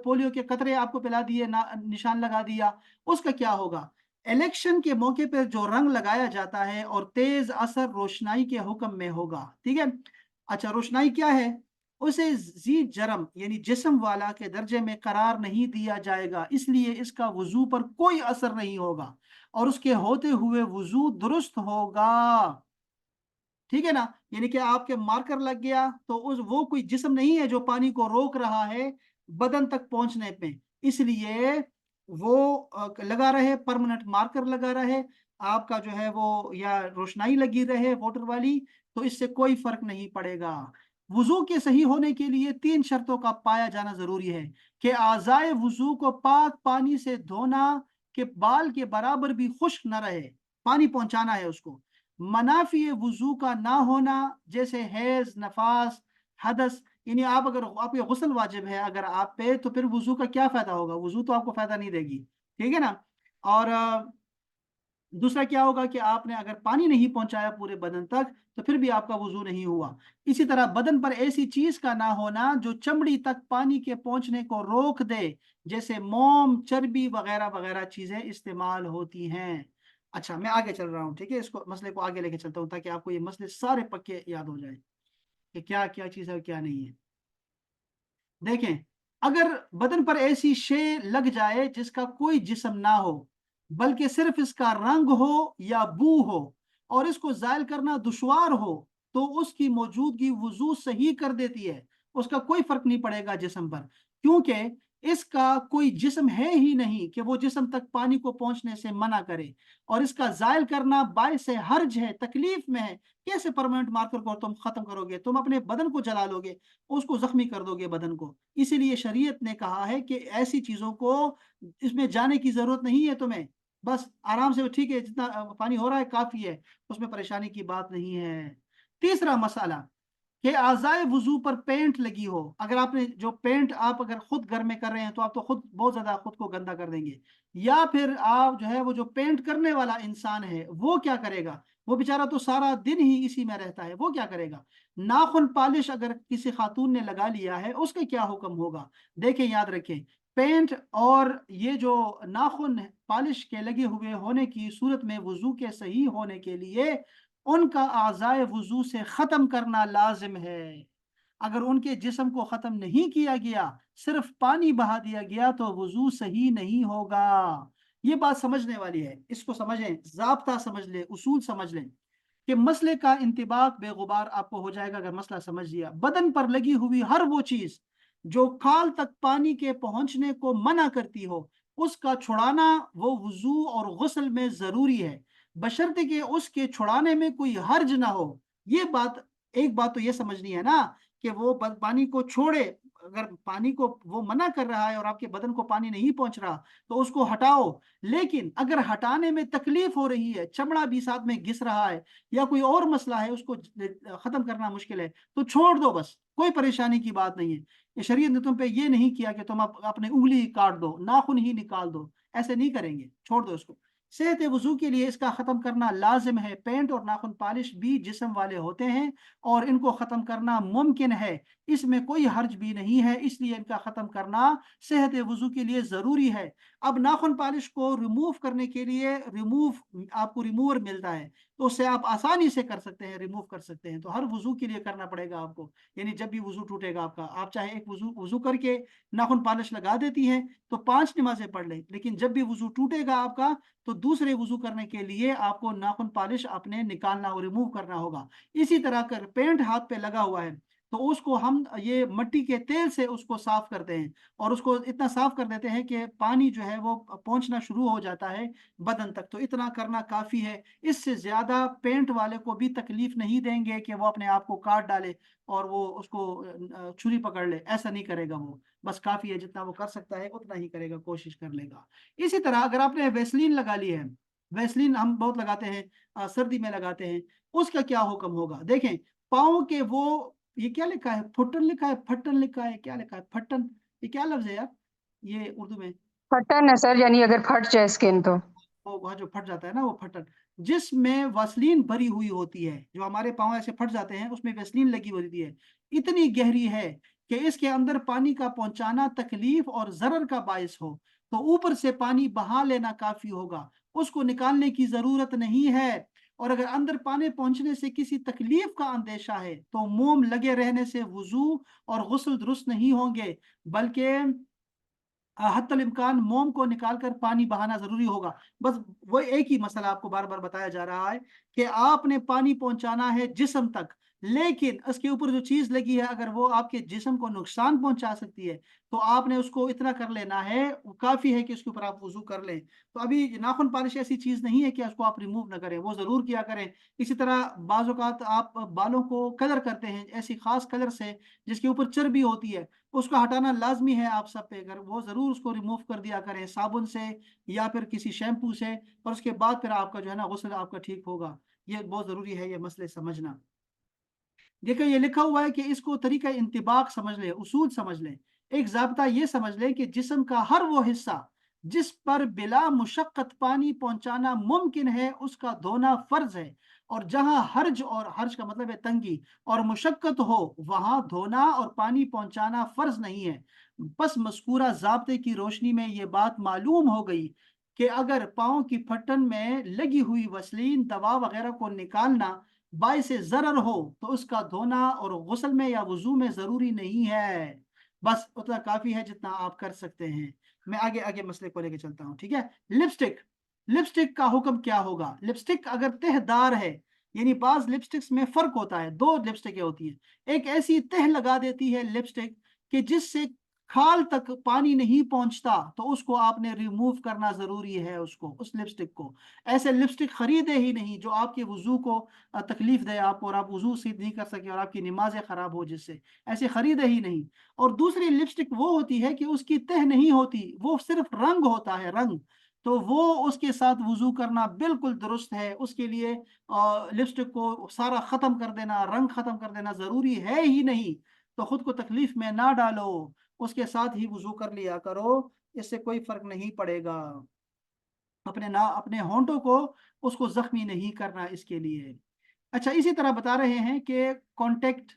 پولیو کے قطرے آپ کو پلا دیے، نشان لگا دیا، اس کا کیا ہوگا؟ الیکشن کے موقع پر جو رنگ لگایا جاتا ہے اور تیز اثر روشنائی کے حکم میں ہوگا، ٹھیک ہے۔ اچھا، روشنائی کیا ہے؟ اسے ذی جرم یعنی جسم والا کے درجے میں قرار نہیں دیا جائے گا، اس لیے اس کا وضو پر کوئی اثر نہیں ہوگا اور اس کے ہوتے ہوئے وضو درست ہوگا، ٹھیک ہے نا۔ یعنی کہ آپ کے مارکر لگ گیا تو وہ کوئی جسم نہیں ہے جو پانی کو روک رہا ہے بدن تک پہنچنے پہ، اس لیے وہ لگا رہے، پرماننٹ مارکر لگا رہے، آپ کا جو ہے وہ یا روشنائی لگی رہے ووٹر والی، تو اس سے کوئی فرق نہیں پڑے گا۔ وضو کے صحیح ہونے کے لیے 3 شرطوں کا پایا جانا ضروری ہے کہ اعضائے وضو کو پاک پانی سے دھونا، کہ بال کے برابر بھی خشک نہ رہے، پانی پہنچانا ہے اس کو، منافی وضو کا نہ ہونا جیسے حیض، نفاس، حدث، یعنی آپ کے غسل واجب ہے اگر آپ پہ، تو پھر وضو کا کیا فائدہ ہوگا؟ وضو تو آپ کو فائدہ نہیں دے گی، ٹھیک ہے نا۔ اور دوسرا کیا ہوگا کہ آپ نے اگر پانی نہیں پہنچایا پورے بدن تک تو پھر بھی آپ کا وضو نہیں ہوا۔ اسی طرح بدن پر ایسی چیز کا نہ ہونا جو چمڑی تک پانی کے پہنچنے کو روک دے، جیسے موم، چربی وغیرہ وغیرہ چیزیں استعمال ہوتی ہیں۔ اچھا، میں آگے چل رہا ہوں، ٹھیک ہے، اس کو مسئلے کو آگے لے کے چلتا ہوں تاکہ آپ کو یہ مسئلے سارے پکے یاد ہو جائیں کہ کیا کیا چیز ہے اور کیا نہیں ہے۔ دیکھیں، اگر بدن پر ایسی شے لگ جائے جس کا کوئی جسم نہ ہو بلکہ صرف اس کا رنگ ہو یا بو ہو اور اس کو زائل کرنا دشوار ہو، تو اس کی موجودگی وضو صحیح کر دیتی ہے، اس کا کوئی فرق نہیں پڑے گا جسم پر، کیونکہ اس کا کوئی جسم ہے ہی نہیں کہ وہ جسم تک پانی کو پہنچنے سے منع کرے، اور اس کا زائل کرنا باعث حرج ہے، تکلیف میں ہے۔ کیسے پرماننٹ مارکر کو تم ختم کرو گے؟ تم اپنے بدن کو جلا لو گے، اس کو زخمی کر دو گے بدن کو۔ اسی لیے شریعت نے کہا ہے کہ ایسی چیزوں کو اس میں جانے کی ضرورت نہیں ہے تمہیں، بس آرام سے، ٹھیک ہے، جتنا پانی ہو رہا ہے کافی ہے، اس میں پریشانی کی بات نہیں ہے۔ تیسرا مسئلہ کہ اعضائے وضو پر پینٹ لگی ہو، اگر آپ نے جو پینٹ آپ اگر خود گھر میں کر رہے ہیں تو آپ تو خود بہت زیادہ خود کو گندا کر دیں گے، یا پھر آپ جو ہے وہ جو پینٹ کرنے والا انسان ہے وہ کیا کرے گا؟ وہ بیچارہ تو سارا دن ہی اسی میں رہتا ہے، وہ کیا کرے گا؟ ناخن پالش اگر کسی خاتون نے لگا لیا ہے اس کا کیا حکم ہوگا؟ دیکھیں، یاد رکھیں، پینٹ اور یہ جو ناخن پالش کے لگے ہوئے ہونے کی صورت میں وضو کے صحیح ہونے کے لیے ان کا اعضائے وضو سے ختم کرنا لازم ہے۔ اگر ان کے جسم کو ختم نہیں کیا گیا، صرف پانی بہا دیا گیا، تو وضو صحیح نہیں ہوگا۔ یہ بات سمجھنے والی ہے، اس کو سمجھیں، ضابطہ سمجھ لیں، اصول سمجھ لیں کہ مسئلے کا انطباق بے غبار آپ کو ہو جائے گا اگر مسئلہ سمجھ لیا۔ بدن پر لگی ہوئی ہر وہ چیز جو کھال تک پانی کے پہنچنے کو منع کرتی ہو، اس کا چھڑانا وہ وضو اور غسل میں ضروری ہے، بشرطے کہ اس کے چھڑانے میں کوئی حرج نہ ہو۔ یہ بات، ایک بات تو یہ سمجھنی ہے نا کہ وہ پانی کو چھوڑے، اگر پانی کو وہ منع کر رہا ہے اور آپ کے بدن کو پانی نہیں پہنچ رہا تو اس کو ہٹاؤ، لیکن اگر ہٹانے میں تکلیف ہو رہی ہے، چمڑا بھی ساتھ میں گھس رہا ہے یا کوئی اور مسئلہ ہے، اس کو ختم کرنا مشکل ہے، تو چھوڑ دو، بس کوئی پریشانی کی بات نہیں ہے۔ یہ شریعت نے تم پہ یہ نہیں کیا کہ تم اپنے انگلی کاٹ دو، ناخن ہی نکال دو، ایسے نہیں کریں گے، چھوڑ دو اس کو۔ صحت وضو کے لیے اس کا ختم کرنا لازم ہے۔ پینٹ اور ناخن پالش بھی جسم والے ہوتے ہیں اور ان کو ختم کرنا ممکن ہے، اس میں کوئی حرج بھی نہیں ہے، اس لیے ان کا ختم کرنا صحت وضو کے لیے ضروری ہے۔ اب ناخن پالش کو ریموو کرنے کے لیے آپ کو ریموور ملتا ہے، تو اس سے آپ آسانی سے کر سکتے ہیں، ریموو کر سکتے ہیں، تو ہر وضو کے لیے کرنا پڑے گا آپ کو، یعنی جب بھی وضو ٹوٹے گا آپ کا، آپ چاہے ایک وضو کر کے ناخن پالش لگا دیتی ہیں تو 5 نمازیں پڑھ لیں، لیکن جب بھی وضو ٹوٹے گا آپ کا تو دوسرے وضو کرنے کے لیے آپ کو ناخن پالش اپنے نکالنا اور ریموو کرنا ہوگا۔ اسی طرح کر پینٹ ہاتھ پہ لگا ہوا ہے، تو اس کو ہم یہ مٹی کے تیل سے اس کو صاف کرتے ہیں اور اس کو اتنا صاف کر دیتے ہیں کہ پانی جو ہے وہ پہنچنا شروع ہو جاتا ہے بدن تک. تو اتنا کرنا کافی ہے. اس سے زیادہ پینٹ والے کو بھی تکلیف نہیں دیں گے کہ وہ اپنے آپ کو کاٹ ڈالے اور وہ اس کو چھری پکڑ لے. ایسا نہیں کرے گا وہ. بس کافی ہے جتنا وہ کر سکتا ہے اتنا ہی کرے گا, کوشش کر لے گا. اسی طرح اگر آپ نے ویسلین لگا لی ہے, ویسلین ہم بہت لگاتے ہیں, سردی میں لگاتے ہیں, اس کا کیا حکم ہوگا؟ دیکھیں پاؤں کے وہ, یہ کیا لکھا ہے, پھٹن لکھا ہے, پھٹن لکھا ہے, کیا لکھا ہے, پھٹن, یہ کیا لفظ ہے یار یہ اردو میں؟ پھٹن ہے سر، یعنی اگر پھٹ جائے اسکن تو. وہ وہاں جو پھٹ جاتا ہے نا وہ پھٹن, جس میں ویسلین بھری ہوئی ہوتی ہے, جو ہمارے پاؤں ایسے پھٹ جاتے ہیں اس میں ویسلین لگی ہوتی ہے, اتنی گہری ہے کہ اس کے اندر پانی کا پہنچانا تکلیف اور ضرر کا باعث ہو, تو اوپر سے پانی بہا لینا کافی ہوگا, اس کو نکالنے کی ضرورت نہیں ہے. اور اگر اندر پانی پہنچنے سے کسی تکلیف کا اندیشہ ہے تو موم لگے رہنے سے وضو اور غسل درست نہیں ہوں گے, بلکہ حتی الامکان موم کو نکال کر پانی بہانا ضروری ہوگا. بس وہ ایک ہی مسئلہ آپ کو بار بار بتایا جا رہا ہے کہ آپ نے پانی پہنچانا ہے جسم تک, لیکن اس کے اوپر جو چیز لگی ہے اگر وہ آپ کے جسم کو نقصان پہنچا سکتی ہے تو آپ نے اس کو اتنا کر لینا ہے, کافی ہے کہ اس کے اوپر آپ وضو کر لیں. تو ابھی ناخن پالش ایسی چیز نہیں ہے کہ اس کو آپ ریموو نہ کریں, وہ ضرور کیا کریں. اسی طرح بعض اوقات آپ بالوں کو کلر کرتے ہیں ایسی خاص کلر سے جس کے اوپر چربی ہوتی ہے, اس کو ہٹانا لازمی ہے آپ سب پہ, اگر وہ ضرور اس کو ریموو کر دیا کریں صابن سے یا پھر کسی شیمپو سے, اور اس کے بعد پھر آپ کا جو ہے نا غسل آپ کا ٹھیک ہوگا. یہ بہت ضروری ہے یہ مسئلے سمجھنا. دیکھیں یہ لکھا ہوا ہے کہ اس کو طریقہ انطباق سمجھ لیں, اصول سمجھ لیں. ایک ضابطہ یہ سمجھ لیں کہ جسم کا ہر وہ حصہ جس پر بلا مشقت پانی پہنچانا ممکن ہے اس کا دھونا فرض ہے, اور جہاں حرج, اور حرج کا مطلب ہے تنگی, اور مشقت ہو وہاں دھونا اور پانی پہنچانا فرض نہیں ہے. بس مذکورہ ضابطے کی روشنی میں یہ بات معلوم ہو گئی کہ اگر پاؤں کی پھٹن میں لگی ہوئی وسلین, دوا وغیرہ کو نکالنا باعث ضرر ہو تو اس کا دھونا اور غسل میں یا وضو میں ضروری نہیں ہے. بس اتنا کافی ہے جتنا آپ کر سکتے ہیں. میں آگے مسئلے کو لے کے چلتا ہوں, ٹھیک ہے. لپسٹک, لپسٹک کا حکم کیا ہوگا؟ لپسٹک اگر تہ دار ہے, یعنی بعض لپسٹکس میں فرق ہوتا ہے, دو لپسٹکیں ہوتی ہیں, ایک ایسی تہ لگا دیتی ہے لپسٹک کہ جس سے کھال تک پانی نہیں پہنچتا, تو اس کو آپ نے ریموو کرنا ضروری ہے, اس کو, اس لپسٹک کو. ایسے لپسٹک خریدے ہی نہیں جو آپ کے وضو کو تکلیف دے آپ کو, اور آپ وضو سے نہیں کر سکے اور آپ کی نمازیں خراب ہو جس سے, ایسے خریدے ہی نہیں. اور دوسری لپسٹک وہ ہوتی ہے کہ اس کی تہ نہیں ہوتی, وہ صرف رنگ ہوتا ہے, رنگ, تو وہ اس کے ساتھ وضو کرنا بالکل درست ہے. اس کے لیے لپسٹک کو سارا ختم کر دینا, رنگ ختم کر دینا ضروری ہے ہی نہیں. تو خود کو تکلیف میں نہ ڈالو, اس کے ساتھ ہی وضو کر لیا کرو, اس سے کوئی فرق نہیں پڑے گا. اپنے ہونٹوں کو اس کو زخمی نہیں کرنا اس کے لیے. اچھا, اسی طرح بتا رہے ہیں کہ کانٹیکٹ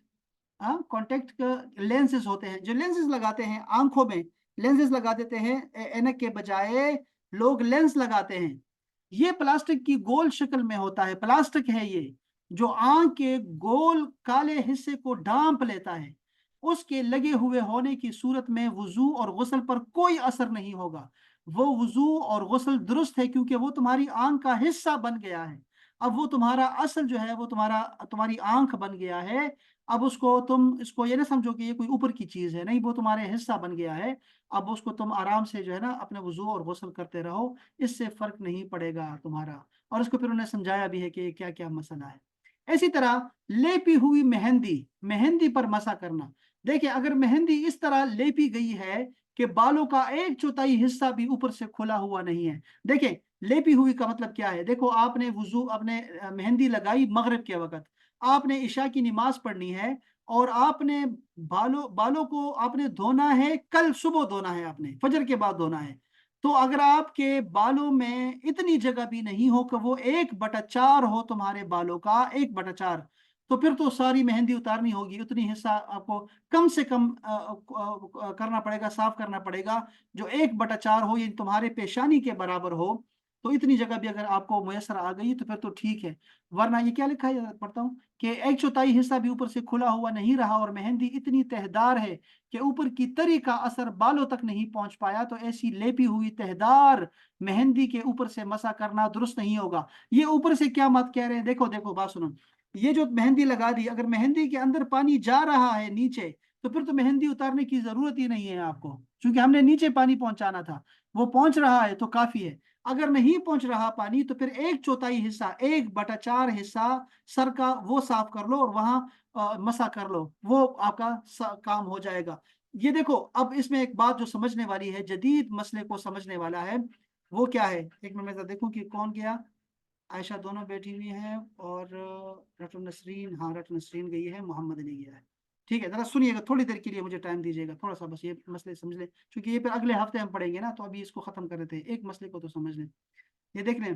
لینسز ہوتے ہیں, جو لینسز لگاتے ہیں آنکھوں میں, لینسز لگا دیتے ہیں اینک کے بجائے لوگ لینس لگاتے ہیں. یہ پلاسٹک کی گول شکل میں ہوتا ہے, پلاسٹک ہے یہ, جو آنکھ کے گول کالے حصے کو ڈھانپ لیتا ہے. اس کے لگے ہوئے ہونے کی صورت میں وضو اور غسل پر کوئی اثر نہیں ہوگا. وہ وضو اور غسل درست ہے کیونکہ وہ تمہاری آنکھ کا حصہ بن گیا ہے. اب وہ تمہارا اصل جو ہے وہ تمہاری آنکھ بن گیا ہے. اب تم اس کو یہ نہ سمجھو کہ یہ کوئی اوپر کی چیز ہے, نہیں, وہ تمہارے حصہ بن گیا ہے. اب اس کو تم آرام سے جو ہے نا اپنے وضو اور غسل کرتے رہو, اس سے فرق نہیں پڑے گا تمہارا. اور اس کو پھر انہوں نے سمجھایا بھی ہے کہ کیا کیا مسئلہ ہے. اسی طرح لیپی ہوئی مہندی, مہندی پر مسا کرنا. دیکھیں اگر مہندی اس طرح لیپی گئی ہے کہ بالوں کا 1/4 حصہ بھی اوپر سے کھلا ہوا نہیں ہے. دیکھیں لیپی ہوئی کا مطلب کیا ہے, دیکھو آپ نے مہندی لگائی مغرب کے وقت, آپ نے عشاء کی نماز پڑھنی ہے, اور آپ نے بالوں کو آپ نے دھونا ہے, کل صبح دھونا ہے, آپ نے فجر کے بعد دھونا ہے. تو اگر آپ کے بالوں میں اتنی جگہ بھی نہیں ہو کہ وہ 1/4 ہو تمہارے بالوں کا 1/4, تو پھر تو ساری مہندی اتارنی ہوگی. اتنی حصہ آپ کو کم سے کم کرنا پڑے گا, صاف کرنا پڑے گا, جو 1/4 ہو, یعنی تمہارے پیشانی کے برابر ہو. تو اتنی جگہ بھی اگر آپ کو میسر آ گئی تو پھر تو ٹھیک ہے. ورنہ یہ کیا لکھا ہے, پڑھتا ہوں, کہ 1/4 حصہ بھی اوپر سے کھلا ہوا نہیں رہا اور مہندی اتنی تہدار ہے کہ اوپر کی تری کا اثر بالوں تک نہیں پہنچ پایا, تو ایسی لیپی ہوئی تہدار مہندی کے اوپر سے مسا کرنا درست نہیں ہوگا. یہ اوپر سے کیا مت کہہ رہے ہیں, دیکھو بات سنو. یہ جو مہندی لگا دی، اگر مہندی کے اندر پانی جا رہا ہے نیچے تو پھر تو مہندی اتارنے کی ضرورت ہی نہیں ہے آپ کو، کیونکہ ہم نے نیچے پانی پہنچانا تھا، وہ پہنچ رہا ہے تو کافی ہے۔ اگر نہیں پہنچ رہا پانی تو پھر 1/4 حصہ، 1/4 حصہ سر کا وہ صاف کر لو اور وہاں مسح کر لو، وہ آپ کا کام ہو جائے گا۔ یہ دیکھو اب اس میں ایک بات جو سمجھنے والی ہے، جدید مسئلے کو سمجھنے والا ہے، وہ کیا ہے؟ ایک منٹ میں دیکھوں کہ کون گیا۔ عائشہ دونوں بیٹھی ہوئی ہیں اور رٹو نسرین، ہاں رٹو نسرین گئی ہے، محمد علی گیا ہے۔ ٹھیک ہے، ذرا سنیے گا، تھوڑی دیر کے لیے مجھے ٹائم دیجیے گا، تھوڑا سا بس یہ مسئلے سمجھ لیں، کیونکہ یہ پھر اگلے ہفتے ہم پڑھیں گے نا، تو ابھی اس کو ختم کر دیتے ہیں، ایک مسئلے کو تو سمجھ لیں۔ یہ دیکھ لیں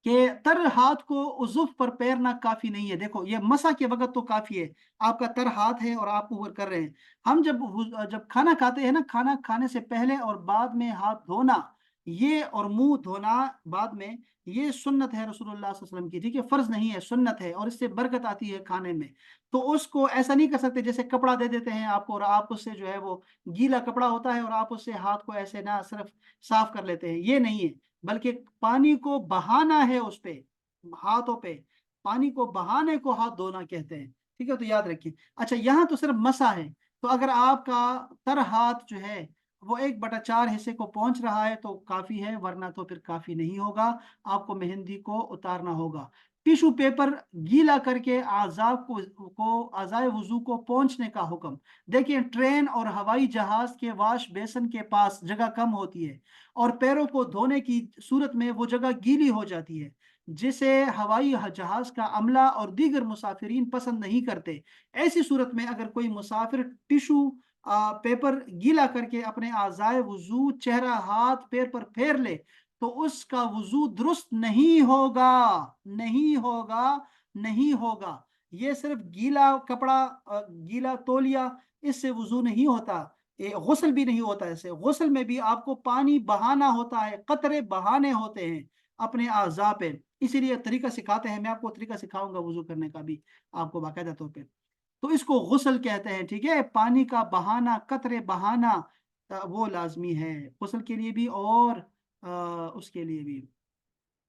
کہ تر ہاتھ کو عضو پر پیرنا کافی نہیں ہے۔ دیکھو یہ مسح کے وقت تو کافی ہے، آپ کا تر ہاتھ ہے اور آپ اوپر کر رہے ہیں۔ ہم جب کھانا کھاتے ہیں نا، کھانا کھانے سے پہلے اور بعد میں ہاتھ دھونا، یہ اور منہ دھونا بعد میں، یہ سنت ہے رسول اللہ صلی اللہ علیہ وسلم کی، ٹھیک ہے، فرض نہیں ہے، سنت ہے، اور اس سے برکت آتی ہے کھانے میں۔ تو اس کو ایسا نہیں کر سکتے جیسے کپڑا دے دیتے ہیں آپ کو اور آپ اس سے جو ہے وہ گیلا کپڑا ہوتا ہے اور آپ اس سے ہاتھ کو ایسے نہ صرف صاف کر لیتے ہیں، یہ نہیں ہے، بلکہ پانی کو بہانا ہے، اس پہ ہاتھوں پہ پانی کو بہانے کو ہاتھ دھونا کہتے ہیں، ٹھیک ہے، تو یاد رکھیے۔ اچھا یہاں تو صرف مسا ہے، تو اگر آپ کا تر ہاتھ جو ہے وہ 1/4 حصے کو پہنچ رہا ہے تو کافی ہے، ورنہ تو پھر کافی نہیں ہوگا، آپ کو مہندی کو اتارنا ہوگا۔ ٹیشو پیپر گیلا کر کے اعضائے وضو کو پہنچنے کا حکم۔ دیکھیں ٹرین اور ہوائی جہاز کے واش بیسن کے پاس جگہ کم ہوتی ہے اور پیروں کو دھونے کی صورت میں وہ جگہ گیلی ہو جاتی ہے، جسے ہوائی جہاز کا عملہ اور دیگر مسافرین پسند نہیں کرتے۔ ایسی صورت میں اگر کوئی مسافر ٹیشو پیپر گیلا کر کے اپنے اعضائے وضو، چہرہ، ہاتھ، پیر پر پھیر لے تو اس کا وضو درست نہیں ہوگا، نہیں ہوگا، نہیں ہوگا۔ یہ صرف گیلا کپڑا، گیلا تولیہ، اس سے وضو نہیں ہوتا، غسل بھی نہیں ہوتا۔ ایسے غسل میں بھی آپ کو پانی بہانا ہوتا ہے، قطرے بہانے ہوتے ہیں اپنے اعضاء پہ، اسی لیے طریقہ سکھاتے ہیں، میں آپ کو طریقہ سکھاؤں گا وضو کرنے کا بھی آپ کو باقاعدہ طور پہ، تو اس کو غسل کہتے ہیں، ٹھیک ہے، پانی کا بہانا، قطرے بہانا وہ لازمی ہے غسل کے لیے بھی اور اس کے لیے بھی،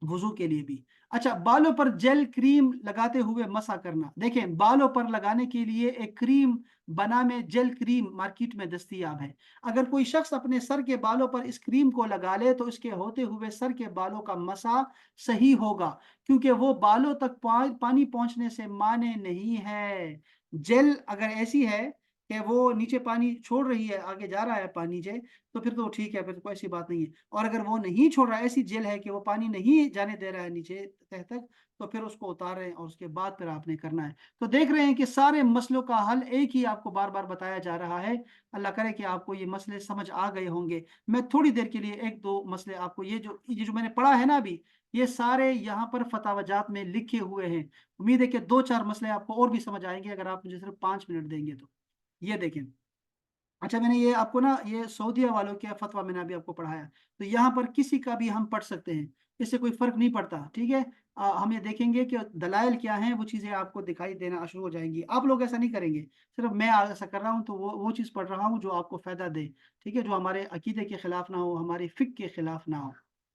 وضو کے لیے بھی۔ اچھا بالوں پر جیل کریم لگاتے ہوئے مسح کرنا۔ دیکھیں بالوں پر لگانے کے لیے ایک کریم بنا میں جیل کریم مارکیٹ میں دستیاب ہے، اگر کوئی شخص اپنے سر کے بالوں پر اس کریم کو لگا لے تو اس کے ہوتے ہوئے سر کے بالوں کا مسح صحیح ہوگا، کیونکہ وہ بالوں تک پانی پہنچنے سے مانے نہیں ہے۔ جیل اگر ایسی ہے کہ وہ نیچے پانی چھوڑ رہی ہے، آگے جا رہا ہے پانی نیچے، تو پھر تو ٹھیک ہے، پھر تو کوئی ایسی بات نہیں ہے، اور اگر وہ نہیں چھوڑ رہا ہے، ایسی جیل ہے کہ وہ پانی نہیں جانے دے رہا ہے نیچے تہ تک، تو پھر اس کو اتار رہے ہیں اور اس کے بعد پھر آپ نے کرنا ہے۔ تو دیکھ رہے ہیں کہ سارے مسئلوں کا حل ایک ہی آپ کو بار بار بتایا جا رہا ہے۔ اللہ کرے کہ آپ کو یہ مسئلے سمجھ آ گئے ہوں گے۔ میں تھوڑی دیر کے لیے ایک دو مسئلے آپ کو، یہ جو میں نے پڑھا ہے نا ابھی، یہ سارے یہاں پر فتاوی جات میں لکھے ہوئے ہیں، امید ہے کہ 2-4 مسئلے آپ کو اور بھی سمجھ آئیں گے اگر آپ مجھے صرف 5 منٹ دیں گے تو۔ یہ دیکھیں، اچھا میں نے یہ آپ کو نا یہ سعودیہ والوں کے فتویٰ میں نے ابھی آپ کو پڑھایا، تو یہاں پر کسی کا بھی ہم پڑھ سکتے ہیں، اس سے کوئی فرق نہیں پڑتا، ٹھیک ہے۔ ہم یہ دیکھیں گے کہ دلائل کیا ہیں، وہ چیزیں آپ کو دکھائی دینا شروع ہو جائیں گی۔ آپ لوگ ایسا نہیں کریں گے، صرف میں ایسا کر رہا ہوں تو وہ چیز پڑھ رہا ہوں جو آپ کو فائدہ دے، ٹھیک ہے، جو ہمارے عقیدے کے خلاف نہ ہو، ہمارے فقہ کے خلاف نہ ہو۔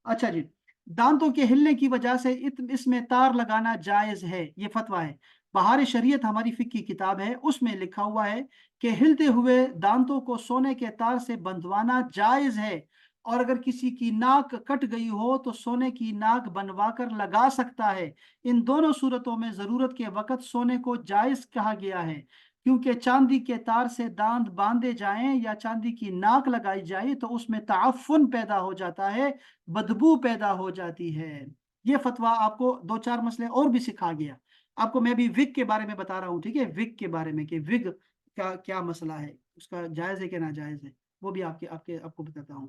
اچھا جی، دانتوں کے ہلنے کی وجہ سے اس میں تار لگانا جائز ہے، یہ فتویٰ ہے۔ بہار شریعت ہماری فقہ کی کتاب ہے، اس میں لکھا ہوا ہے کہ ہلتے ہوئے دانتوں کو سونے کے تار سے بندھوانا جائز ہے، اور اگر کسی کی ناک کٹ گئی ہو تو سونے کی ناک بنوا کر لگا سکتا ہے۔ ان دونوں صورتوں میں ضرورت کے وقت سونے کو جائز کہا گیا ہے، کیونکہ چاندی کے تار سے دانت باندھے جائیں یا چاندی کی ناک لگائی جائے تو اس میں تعفن پیدا ہو جاتا ہے، بدبو پیدا ہو جاتی ہے۔ یہ فتویٰ آپ کو 2-4 مسئلے اور بھی سکھا گیا۔ آپ کو میں ابھی وگ کے بارے میں بتا رہا ہوں، ٹھیک ہے، وگ کے بارے میں کہ وگ کیا مسئلہ ہے، اس کا جائز ہے کہ ناجائز ہے، وہ بھی آپ کو بتاتا ہوں۔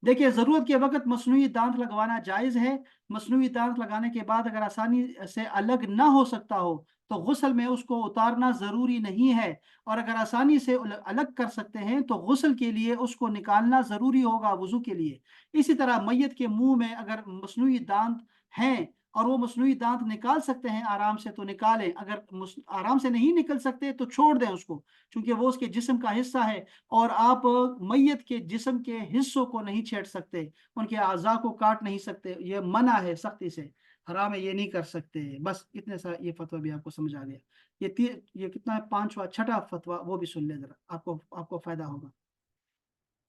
دیکھیے ضرورت کے وقت مصنوعی دانت لگوانا جائز ہے۔ مصنوعی دانت لگانے کے بعد اگر آسانی سے الگ نہ ہو سکتا ہو تو غسل میں اس کو اتارنا ضروری نہیں ہے، اور اگر آسانی سے الگ کر سکتے ہیں تو غسل کے لیے اس کو نکالنا ضروری ہوگا وضو کے لیے۔ اسی طرح میت کے منہ میں اگر مصنوعی دانت ہیں اور وہ مصنوعی دانت نکال سکتے ہیں آرام سے تو نکالیں، اگر آرام سے نہیں نکل سکتے تو چھوڑ دیں اس کو، چونکہ وہ اس کے جسم کا حصہ ہے اور آپ میت کے جسم کے حصوں کو نہیں چھیڑ سکتے، ان کے اعضاء کو کاٹ نہیں سکتے، یہ منع ہے سختی سے۔ حرام ہے یہ نہیں कर सकते। बस इतने सा ये फतवा भी आपको समझ आ गया। ये कितना है, पांचवा छठा फतवा, वो भी सुन ले जरा, आपको फायदा होगा।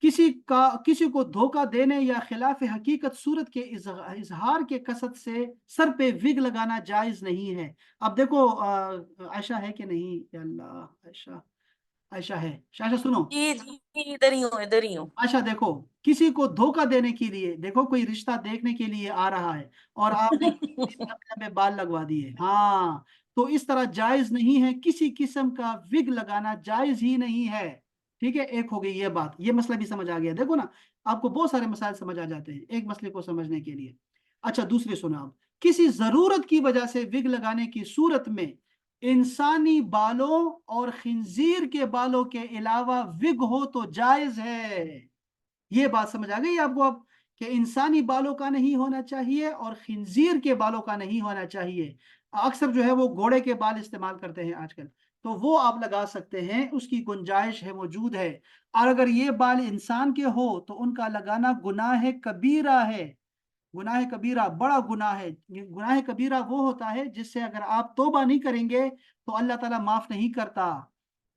किसी को धोखा देने या खिलाफ हकीकत सूरत के इजहार के कसद से सर पे विग लगाना जायज नहीं है। अब देखो आयशा है कि नहीं, या अल्लाह, आयशा, आयशा है, आयशा सुनो। जी जी, इधर ही हूँ, इधर ही हूँ। अच्छा देखो, किसी को धोखा देने के लिए, देखो कोई रिश्ता देखने के लिए आ रहा है और आपने लंबे बाल लगवा दिए, हाँ, तो इस तरह जायज नहीं है, किसी किस्म का विग लगाना जायज ही नहीं है। ठीक है, एक हो गई ये बात, ये मसला भी समझ आ गया। देखो ना, आपको बहुत सारे मसाइल समझ आ जाते हैं एक मसले को समझने के लिए। अच्छा दूसरी सुनो आप, किसी जरूरत की वजह से विग लगाने की सूरत में इंसानी बालों और खिंजीर के बालों के अलावा विग हो तो जायज है। ये बात समझ आ गई आपको अब, कि इंसानी बालों का नहीं होना चाहिए और खिंजीर के बालों का नहीं होना चाहिए। अक्सर जो है वो घोड़े के बाल इस्तेमाल करते हैं आजकल, तो वो आप लगा सकते हैं, उसकी गुंजाइश है, मौजूद है। और अगर ये बाल इंसान के हो तो उनका लगाना गुनाह कबीरा है। गुनाह कबीरा बड़ा गुनाह है। गुनाह कबीरा वो होता है जिससे अगर आप तौबा नहीं करेंगे तो अल्लाह ताला माफ नहीं करता।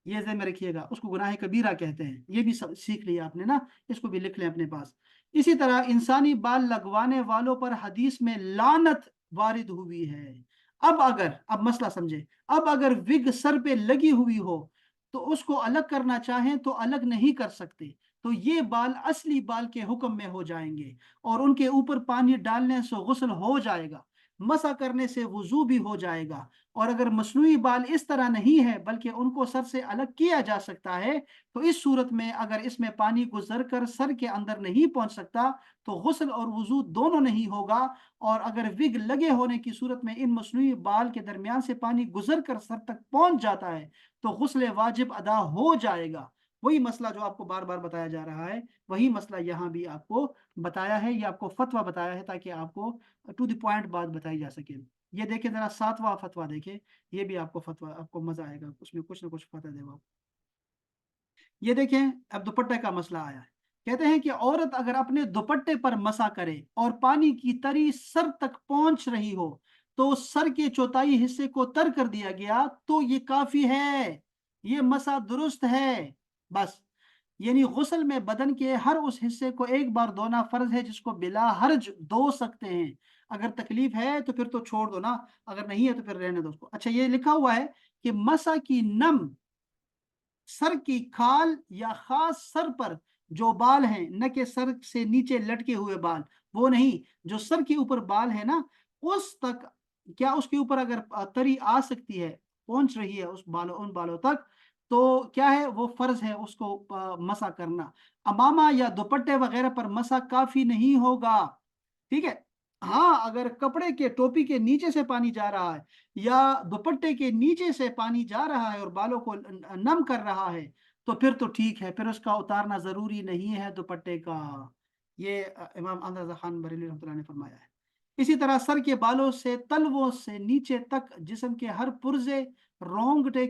ये ज़हन में रखिएगा, उसको गुनाह कबीरा कहते हैं। ये भी सीख लिया आपने ना, इसको भी लिख लें अपने पास। इसी तरह इंसानी बाल लगवाने वालों पर हदीस में लानत वारिद हुई है। अब मसला समझे, अब अगर विग सर पे लगी हुई हो तो उसको अलग करना चाहें तो अलग नहीं कर सकते, तो ये बाल असली बाल के हुक्म में हो जाएंगे और उनके ऊपर पानी डालने से गुस्ल हो जाएगा, मसा करने से वजू भी हो जाएगा। और अगर मसनूई बाल इस तरह नहीं है बल्कि उनको सर से अलग किया जा सकता है, तो इस सूरत में अगर इसमें पानी गुजर कर सर के अंदर नहीं पहुंच सकता तो गुस्ल और वजू दोनों नहीं होगा। और अगर विग लगे होने की सूरत में इन मसनूई बाल के दरमियान से पानी गुजर कर सर तक पहुंच जाता है तो गुस्ल वाजिब अदा हो जाएगा। वही मसला जो आपको बार बार बताया जा रहा है, वही मसला यहाँ भी आपको बताया है, ये आपको फतवा बताया है ताकि आपको टू द पॉइंट बात बताई जा सके। ये देखें जरा सातवां फतवा देखें, ये भी आपको फतवा, आपको मजा आएगा, उसमें कुछ ना कुछ फतवा देगा। ये देखें, अब दुपट्टे का मसला आया है। कहते हैं कि औरत अगर अपने दुपट्टे पर मसा करे और पानी की तरी सर तक पहुंच रही हो तो सर के चौथाई हिस्से को तर कर दिया गया तो ये काफी है, ये मसा दुरुस्त है। बस, यानी गुस्ल में बदन के हर उस हिस्से को एक बार धोना फर्ज है जिसको बिला हर्ज धो सकते हैं। अगर तकलीफ है तो फिर तो छोड़ दो ना, अगर नहीं है तो फिर रहने दो उसको। अच्छा, ये लिखा हुआ है कि मसा की नम सर की खाल या खास सर पर जो बाल हैं, न कि सर से नीचे लटके हुए बाल, वो नहीं, जो सर के ऊपर बाल है ना उस तक, क्या उसके ऊपर अगर तरी आ सकती है, पहुंच रही है उस बालों, उन बालों तक, तो क्या है, वो फर्ज है उसको मसा करना। अमामा या दुपट्टे वगैरह पर मसा काफी नहीं होगा। ठीक है, हाँ, अगर कपड़े के टोपी के नीचे से पानी जा रहा है या दुपट्टे के नीचे से पानी जा रहा है और बालों को नम कर रहा है तो फिर तो ठीक है, फिर उसका उतारना जरूरी नहीं है दुपट्टे का। ये इमाम अंदाज़ा खान बरेलवी रहमतुल्लाह ने फरमाया है। इसी तरह सर के बालों से तलवों से नीचे तक जिस्म के हर पुर्जे रोंगटे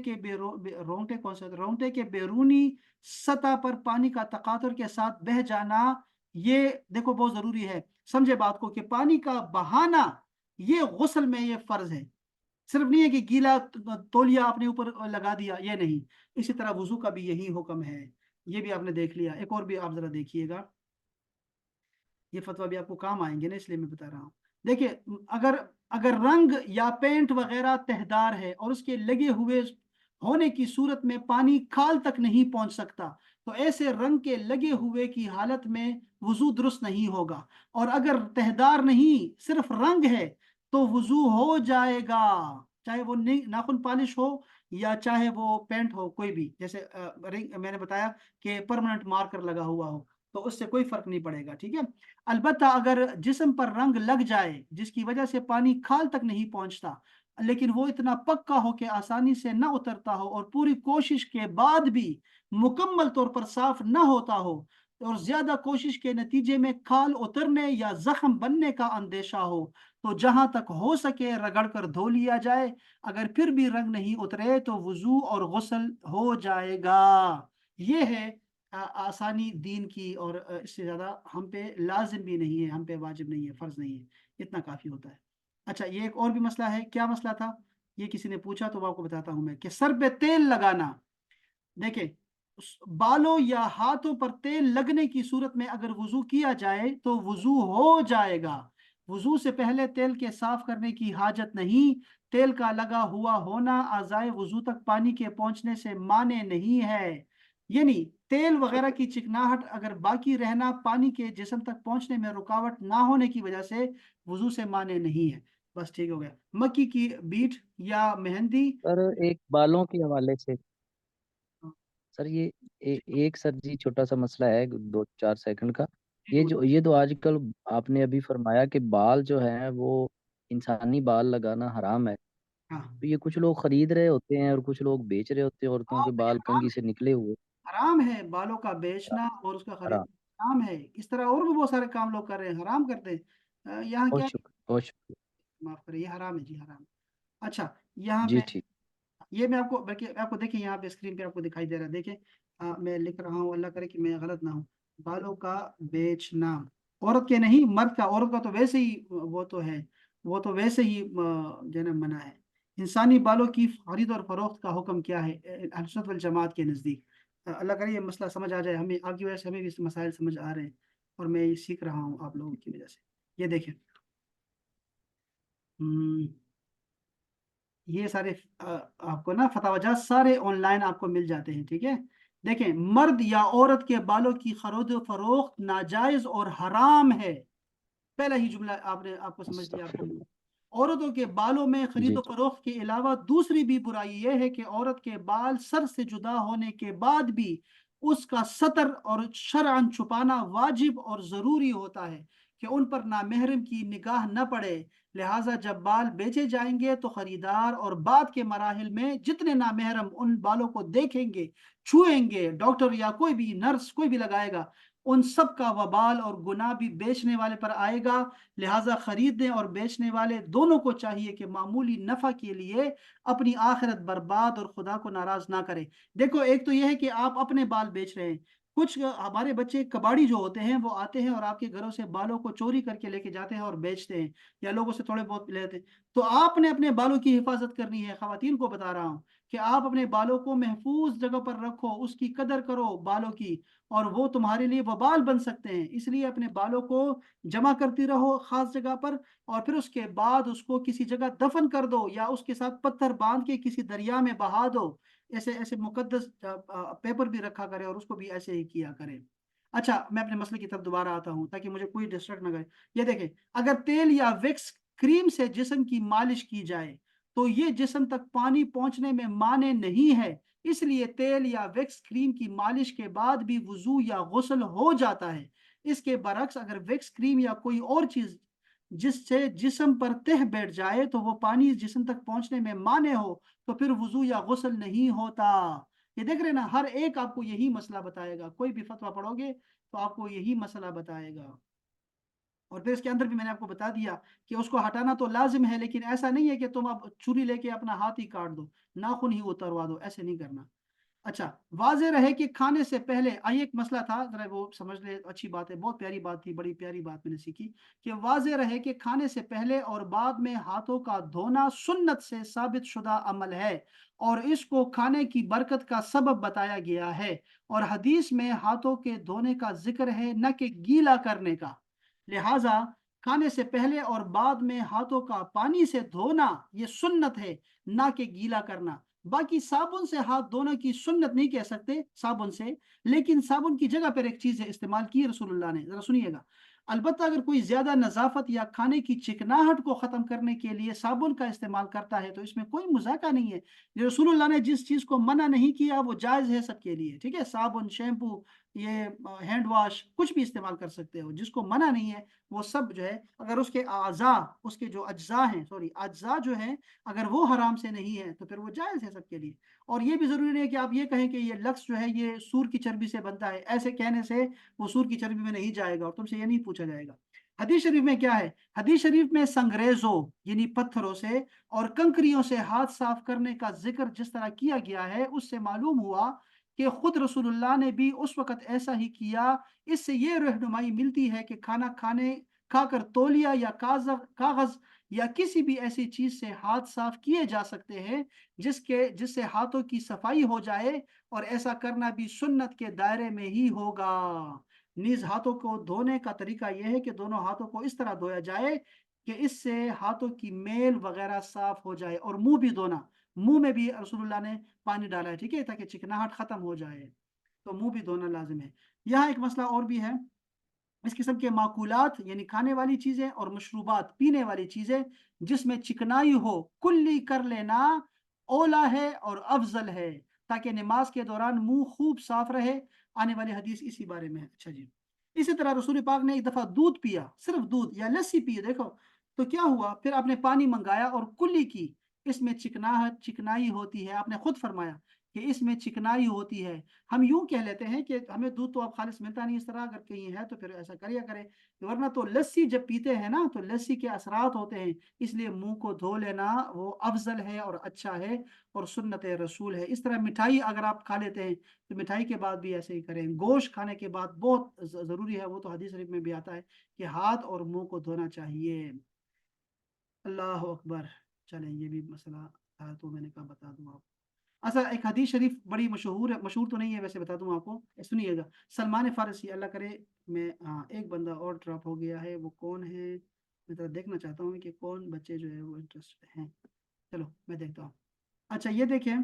कौन से रोंगटे के बैरूनी सतह पर पानी का तकातुर के साथ बह जाना, ये देखो बहुत जरूरी है, समझे बात को, कि पानी का बहाना ये गुस्ल में ये फर्ज है। सिर्फ नहीं है कि गीला तौलिया अपने ऊपर लगा दिया, ये नहीं। इसी तरह वुजू का भी यही हुक्म है। ये भी आपने देख लिया, एक और भी आप जरा देखिएगा, ये फतवा भी आपको काम आएंगे ना, इसलिए मैं बता रहा हूँ। देखिए, अगर अगर रंग या पेंट वगैरह तहदार है और उसके लगे हुए होने की सूरत में पानी खाल तक नहीं पहुंच सकता तो ऐसे रंग के लगे हुए की हालत में वुजू दुरुस्त नहीं होगा। और अगर तहदार नहीं, सिर्फ रंग है, तो वुजू हो जाएगा, चाहे वो नाखून पालिश हो या चाहे वो पेंट हो, कोई भी, जैसे मैंने बताया कि परमानेंट मार्कर लगा हुआ हो, तो उससे कोई फर्क नहीं पड़ेगा। ठीक है, अलबत्ता अगर जिस्म पर रंग लग जाए जिसकी वजह से पानी खाल तक नहीं पहुंचता लेकिन वो इतना पक्का हो कि आसानी से न उतरता हो और पूरी कोशिश के बाद भी मुकम्मल तौर पर साफ न होता हो और ज्यादा कोशिश के नतीजे में खाल उतरने या जख्म बनने का अंदेशा हो तो जहां तक हो सके रगड़ कर धो लिया जाए। अगर फिर भी रंग नहीं उतरे तो वुजू और गुस्ल हो जाएगा। ये है आसानी दीन की, और इससे ज्यादा हम पे लाजिम भी नहीं है, हम पे वाजिब नहीं है, फर्ज नहीं है, इतना काफी होता है। अच्छा, ये एक और भी मसला है। क्या मसला था? ये किसी ने पूछा तो मैं आपको बताता हूँ मैं, कि सर पे तेल लगाना। देखें, बालों या हाथों पर तेल लगने की सूरत में अगर वुजू किया जाए तो वुजू हो जाएगा। वुजू से पहले तेल के साफ करने की हाजत नहीं। तेल का लगा हुआ होना आज़ाए वुजू तक पानी के पहुंचने से माने नहीं है। यानी तेल वगैरह की चिकनाहट अगर बाकी रहना पानी के जिस्म तक पहुंचने में रुकावट ना होने की वजह से वुजू से माने नहीं है। बस ठीक हो गया। मक्की की बीट या मेहंदी। सर एक बालों के हवाले से, सर ये एक सर जी छोटा सा मसला है 2-4 सेकंड का। ये तो आजकल आपने अभी फरमाया कि बाल जो है वो इंसानी बाल लगाना हराम है। हाँ तो ये कुछ लोग खरीद रहे होते हैं और कुछ लोग बेच रहे होते हैं औरतों हाँ, के बाल हराम कंघी से निकले हुए। हराम है बालों का बेचना और उसका हराम। खरीदना। हराम है। इस तरह और भी बहुत सारे काम लोग कर रहे हैं, हराम करते हैं। यहाँ बहुत क्या, शुक्र, बहुत शुक्र। माफ करें, ये हराम है जी, हराम है। अच्छा, यहाँ जी पे ठीक। ये मैं आपको, बल्कि आपको देखिए यहाँ पे स्क्रीन पे आपको दिखाई दे रहा है, देखिए। मैं लिख रहा हूँ, अल्लाह करे कि मैं गलत ना हूँ। बालों का बेचना, औरत के नहीं मर्द का। औरत का तो वैसे ही वो तो है, वो तो वैसे ही जो है ना मना है। इंसानी बालों की खरीद और फरोख्त का हुक्म क्या है अहले सुन्नत वल जमात के नज़दीक? अल्लाह करे ये मसला समझ आ जाए हमें, आपकी वजह से हमें भी मसाइल समझ आ रहे हैं, और मैं ये सीख रहा हूँ आप लोगों की वजह से। ये देखें, हम्म, ये सारे आपको ना फतावजा सारे ऑनलाइन आपको मिल जाते हैं, ठीक है। देखें, मर्द या औरत के बालों की खरीद फरोख्त नाजायज और हराम है। पहला ही जुमला आपने आपको समझ लिया आपको। अस्तगफिरुल्लाह। औरतों के बालों में खरीद जी व फरोख्त के अलावा दूसरी भी बुराई यह है कि औरत के बाल सर से जुदा होने के बाद भी उसका सतर और शरअन छुपाना वाजिब और जरूरी होता है, कि उन पर नामहरम की निगाह न पड़े। लिहाजा जब बाल बेचे जाएंगे तो खरीदार और बाद के मराहिल में जितने नामहरम उन बालों को देखेंगे, छुएंगे, डॉक्टर या कोई भी नर्स कोई भी लगाएगा, उन सब का वबाल और गुनाह भी बेचने वाले पर आएगा। लिहाजा खरीदने और बेचने वाले दोनों को चाहिए कि मामूली नफा के लिए अपनी आखिरत बर्बाद और खुदा को नाराज ना करें। देखो, एक तो यह है कि आप अपने बाल बेच रहे हैं। कुछ हमारे बच्चे कबाड़ी जो होते हैं वो आते हैं और आपके घरों से बालों को चोरी करके लेके जाते हैं और बेचते हैं, या लोगों से थोड़े बहुत लेते हैं। तो आपने अपने बालों की हिफाजत करनी है। खवातीन को बता रहा हूँ कि आप अपने बालों को महफूज जगह पर रखो, उसकी कदर करो बालों की, और वो तुम्हारे लिए वबाल बन सकते हैं। इसलिए अपने बालों को जमा करती रहो खास जगह पर, और फिर उसके बाद उसको किसी जगह दफन कर दो, या उसके साथ पत्थर बांध के किसी दरिया में बहा दो। ऐसे ऐसे मुकद्दस पेपर भी रखा करें और उसको भी ऐसे ही किया करें। अच्छा, मैं अपने मसले की तरफ दोबारा आता हूँ ताकि मुझे कोई डिस्ट्रैक्ट ना करे। ये देखें, अगर तेल या विक्स क्रीम से जिस्म की मालिश की जाए तो ये जिस्म तक पानी पहुंचने में माने नहीं है। इसलिए तेल या विक्स क्रीम की मालिश के बाद भी वुजू या गुस्ल हो जाता है। इसके बरक्स अगर विक्स क्रीम या कोई और चीज जिससे जिस्म पर तह बैठ जाए तो वो पानी जिस्म तक पहुंचने में माने हो, तो फिर वुजू या गुस्ल नहीं होता। ये देख रहे हैं ना, हर एक आपको यही मसला बताएगा। कोई भी फतवा पढ़ोगे तो आपको यही मसला बताएगा। और फिर इसके अंदर भी मैंने आपको बता दिया कि उसको हटाना तो लाजिम है, लेकिन ऐसा नहीं है कि तुम अब छुरी लेके अपना हाथ ही काट दो, नाखून ही उतरवा दो, ऐसे नहीं करना। अच्छा, वाजे रहे कि खाने से पहले, आइए एक मसला था जरा वो समझ ले, अच्छी बात है, बहुत प्यारी बात थी, बड़ी प्यारी बात मैंने सीखी। कि वाजे रहे कि खाने से पहले और बाद में हाथों का धोना सुन्नत से साबित शुदा अमल है, और इसको खाने की बरकत का सबब बताया गया है। और हदीस में हाथों के धोने का जिक्र है, न कि गीला करने का। लिहाजा खाने से पहले और बाद में हाथों का पानी से धोना ये सुन्नत है, ना कि गीला करना। बाकी साबुन से हाथ धोने की सुन्नत नहीं कह सकते साबुन से, लेकिन साबुन की जगह पर एक चीज इस्तेमाल की रसूलुल्लाह ने, जरा सुनिएगा। अलबत्ता अगर कोई ज्यादा नजाफत या खाने की चिकनाहट को खत्म करने के लिए साबुन का इस्तेमाल करता है तो इसमें कोई मजाका नहीं है। ये रसूलुल्लाह ने जिस चीज को मना नहीं किया वो जायज है सबके लिए, ठीक है। साबुन, शैम्पू, ये हैंड वॉश, कुछ भी इस्तेमाल कर सकते हो। जिसको मना नहीं है वो सब जो है, अगर उसके आज़ा, उसके जो अज्जा हैं, सॉरी अज्जा जो है, अगर वो हराम से नहीं है तो फिर वो जायज है सबके लिए। और ये भी जरूरी नहीं है कि आप ये कहें कि ये लक्स जो है ये सूर की चर्बी से बनता है। ऐसे कहने से वो सूर की चर्बी में नहीं जाएगा और तुमसे ये नहीं पूछा जाएगा। हदीस शरीफ में क्या है? हदीस शरीफ में संग्रेजों यानी पत्थरों से और कंकरियों से हाथ साफ करने का जिक्र जिस तरह किया गया है, उससे मालूम हुआ कि खुद रसूलुल्लाह ने भी उस वक़्त ऐसा ही किया। इससे ये रहनुमाई मिलती है कि खाना खाने खाकर तौलिया या कागज یا کسی بھی ایسی چیز سے ہاتھ صاف کیے جا سکتے ہیں جس سے ہاتھوں کی صفائی ہو جائے، اور ایسا کرنا بھی سنت کے دائرے میں ہی ہوگا۔ نیز ہاتھوں کو دھونے کا طریقہ یہ ہے کہ دونوں ہاتھوں کو اس طرح دھویا جائے کہ اس سے ہاتھوں کی میل وغیرہ صاف ہو جائے، اور منہ بھی دھونا، منہ میں بھی رسول اللہ نے پانی ڈالا ہے، ٹھیک ہے، تاکہ چکناہٹ ختم ہو جائے، تو منہ بھی دھونا لازم ہے۔ یہاں ایک مسئلہ اور بھی ہے، اس قسم کے معقولات یعنی کھانے والی چیزیں اور مشروبات پینے والی چیزیں جس میں چکنائی ہو، کلی کر لینا اولا ہے اور افضل ہے، تاکہ نماز کے دوران منہ خوب صاف رہے۔ آنے والی حدیث اسی بارے میں ہے۔ اچھا جی، اسی طرح رسول پاک نے ایک دفعہ دودھ پیا، صرف دودھ یا لسی پی، دیکھو تو کیا ہوا، پھر آپ نے پانی منگایا اور کلی کی، اس میں چکنائی ہوتی ہے، آپ نے خود فرمایا کہ اس میں چکنائی ہوتی ہے۔ ہم یوں کہہ لیتے ہیں کہ ہمیں دودھ تو اب خالص ملتا نہیں، اس طرح اگر کہیں ہے تو پھر ایسا کریا کرے، ورنہ تو لسی جب پیتے ہیں نا تو لسی کے اثرات ہوتے ہیں، اس لیے منہ کو دھو لینا وہ افضل ہے اور اچھا ہے اور سنت رسول ہے۔ اس طرح مٹھائی اگر آپ کھا لیتے ہیں تو مٹھائی کے بعد بھی ایسے ہی کریں۔ گوشت کھانے کے بعد بہت ضروری ہے، وہ تو حدیث شریف میں بھی آتا ہے کہ ہاتھ اور منہ کو دھونا چاہیے۔ اللہ اکبر۔ چلیں یہ بھی مسئلہ تھا تو میں نے کہا بتا دوں آپ۔ اچھا، ایک حدیث شریف بڑی مشہور ہے، مشہور تو نہیں ہے ویسے، بتا دوں آپ کو، سنیے گا۔ سلمان فارسی، اللہ کرے میں ایک بندہ اور ڈراپ ہو گیا ہے، وہ کون ہے؟ میں ذرا دیکھنا چاہتا ہوں کہ کون بچے جو ہے وہ انٹرسٹ ہیں، چلو میں دیکھتا ہوں۔ اچھا یہ دیکھیں،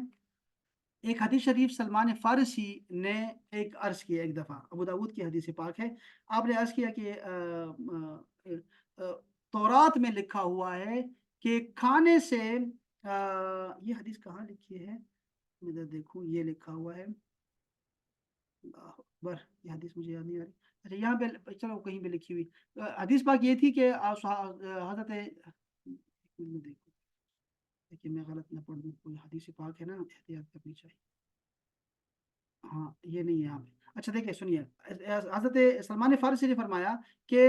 ایک حدیث شریف سلمان فارسی نے ایک عرض کیا، ایک دفعہ ابو داود کی حدیث پاک ہے، آپ نے عرض کیا کہ تورات میں لکھا ہوا ہے کہ کھانے سے یہ حدیث کہاں لکھی ہے، میں ادھر دیکھوں، یہ لکھا ہوا ہے، اللہ اکبر، یہ حدیث مجھے یاد نہیں آ رہی۔ اچھا یہاں پہ چلو کہیں پہ لکھی ہوئی حدیث پاک یہ تھی کہ حضرت، دیکھو لیکن میں غلط نہ پڑھ دوں، کوئی حدیث پاک ہے نا، احتیاط کرنی چاہیے۔ ہاں یہ نہیں ہے یہاں پہ۔ اچھا دیکھیں سنیے، حضرت سلمان فارسی نے فرمایا کہ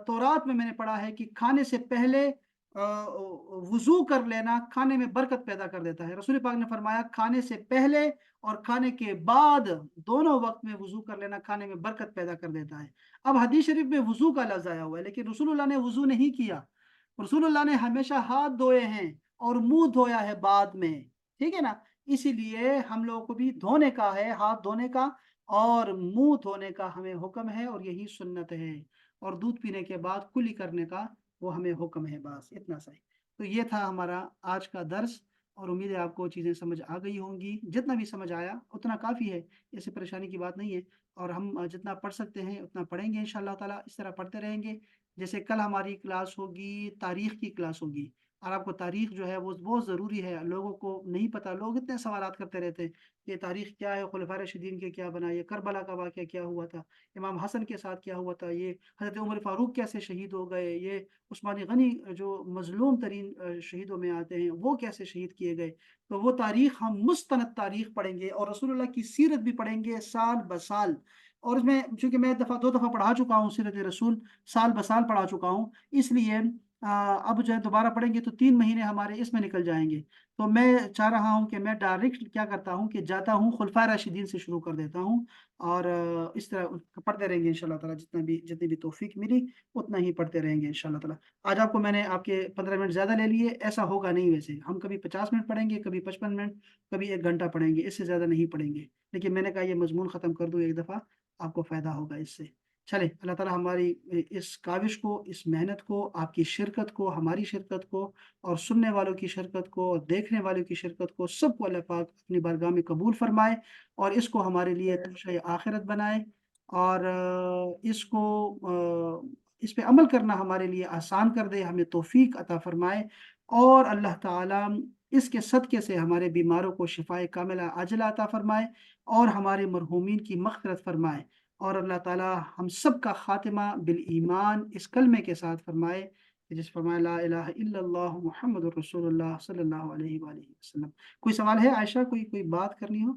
تورات میں نے پڑھا ہے کہ کھانے سے پہلے وضو کر لینا کھانے میں برکت پیدا کر دیتا ہے۔ رسول پاک نے فرمایا کھانے سے پہلے اور کھانے کے بعد دونوں وقت میں وضو کر لینا کھانے میں برکت پیدا کر دیتا ہے۔ اب حدیث شریف میں وضو کا لفظ آیا ہوا ہے، لیکن رسول اللہ نے وضو نہیں کیا، رسول اللہ نے ہمیشہ ہاتھ دھوئے ہیں اور منہ دھویا ہے بعد میں، ٹھیک ہے نا، اسی لیے ہم لوگوں کو بھی دھونے کا ہے، ہاتھ دھونے کا اور منہ دھونے کا ہمیں حکم ہے، اور یہی سنت ہے، اور دودھ پینے کے بعد کلی کرنے کا وہ ہمیں حکم ہے، بس اتنا صحیح۔ تو یہ تھا ہمارا آج کا درس، اور امید ہے آپ کو چیزیں سمجھ آ گئی ہوں گی، جتنا بھی سمجھ آیا اتنا کافی ہے، ایسے پریشانی کی بات نہیں ہے، اور ہم جتنا پڑھ سکتے ہیں اتنا پڑھیں گے انشاءاللہ تعالیٰ، اس طرح پڑھتے رہیں گے۔ جیسے کل ہماری کلاس ہوگی، تاریخ کی کلاس ہوگی، اور آپ کو تاریخ جو ہے وہ بہت ضروری ہے، لوگوں کو نہیں پتہ، لوگ اتنے سوالات کرتے رہتے ہیں کہ تاریخ کیا ہے، خلفائے راشدین کے کیا بنا، یہ کربلا کا واقعہ کیا ہوا تھا، امام حسن کے ساتھ کیا ہوا تھا، یہ حضرت عمر فاروق کیسے شہید ہو گئے، یہ عثمان غنی جو مظلوم ترین شہیدوں میں آتے ہیں وہ کیسے شہید کیے گئے۔ تو وہ تاریخ ہم مستند تاریخ پڑھیں گے، اور رسول اللہ کی سیرت بھی پڑھیں گے سال بسال، اور اس میں چونکہ میں دو دفعہ پڑھا چکا ہوں سیرت رسول، سال بسال پڑھا چکا ہوں، اس لیے اب جو ہے دوبارہ پڑھیں گے تو 3 مہینے ہمارے اس میں نکل جائیں گے۔ تو میں چاہ رہا ہوں کہ میں ڈائریکٹ کیا کرتا ہوں کہ جاتا ہوں خلفائے راشدین سے شروع کر دیتا ہوں، اور اس طرح پڑھتے رہیں گے انشاءاللہ تعالیٰ، جتنی بھی توفیق ملی اتنا ہی پڑھتے رہیں گے انشاءاللہ تعالیٰ۔ آج آپ کو میں نے آپ کے 15 منٹ زیادہ لے لیے، ایسا ہوگا نہیں، ویسے ہم کبھی 50 منٹ پڑھیں گے، کبھی 55 منٹ، کبھی 1 گھنٹہ پڑھیں گے، اس سے زیادہ نہیں پڑھیں گے، لیکن میں نے کہا یہ مضمون ختم کر دوں ایک دفعہ، آپ کو فائدہ ہوگا اس سے۔ چلیں، اللہ تعالیٰ ہماری اس کاوش کو، اس محنت کو، آپ کی شرکت کو، ہماری شرکت کو، اور سننے والوں کی شرکت کو، اور دیکھنے والوں کی شرکت کو، سب کو اللہ پاک اپنی بارگاہ میں قبول فرمائے، اور اس کو ہمارے لیے ترشۂ آخرت بنائے، اور اس پہ عمل کرنا ہمارے لیے آسان کر دے، ہمیں توفیق عطا فرمائے، اور اللہ تعالیٰ اس کے صدقے سے ہمارے بیماروں کو شفائے کاملہ عاجلہ عطا فرمائے، اور ہمارے مرحومین کی مغفرت فرمائے، اور اللہ تعالیٰ ہم سب کا خاتمہ بالایمان اس کلمے کے ساتھ فرمائے، جس فرمائے لا الہ الا اللہ محمد الرسول اللہ صلی اللہ علیہ وآلہ وسلم۔ کوئی سوال ہے عائشہ، کوئی بات کرنی ہو؟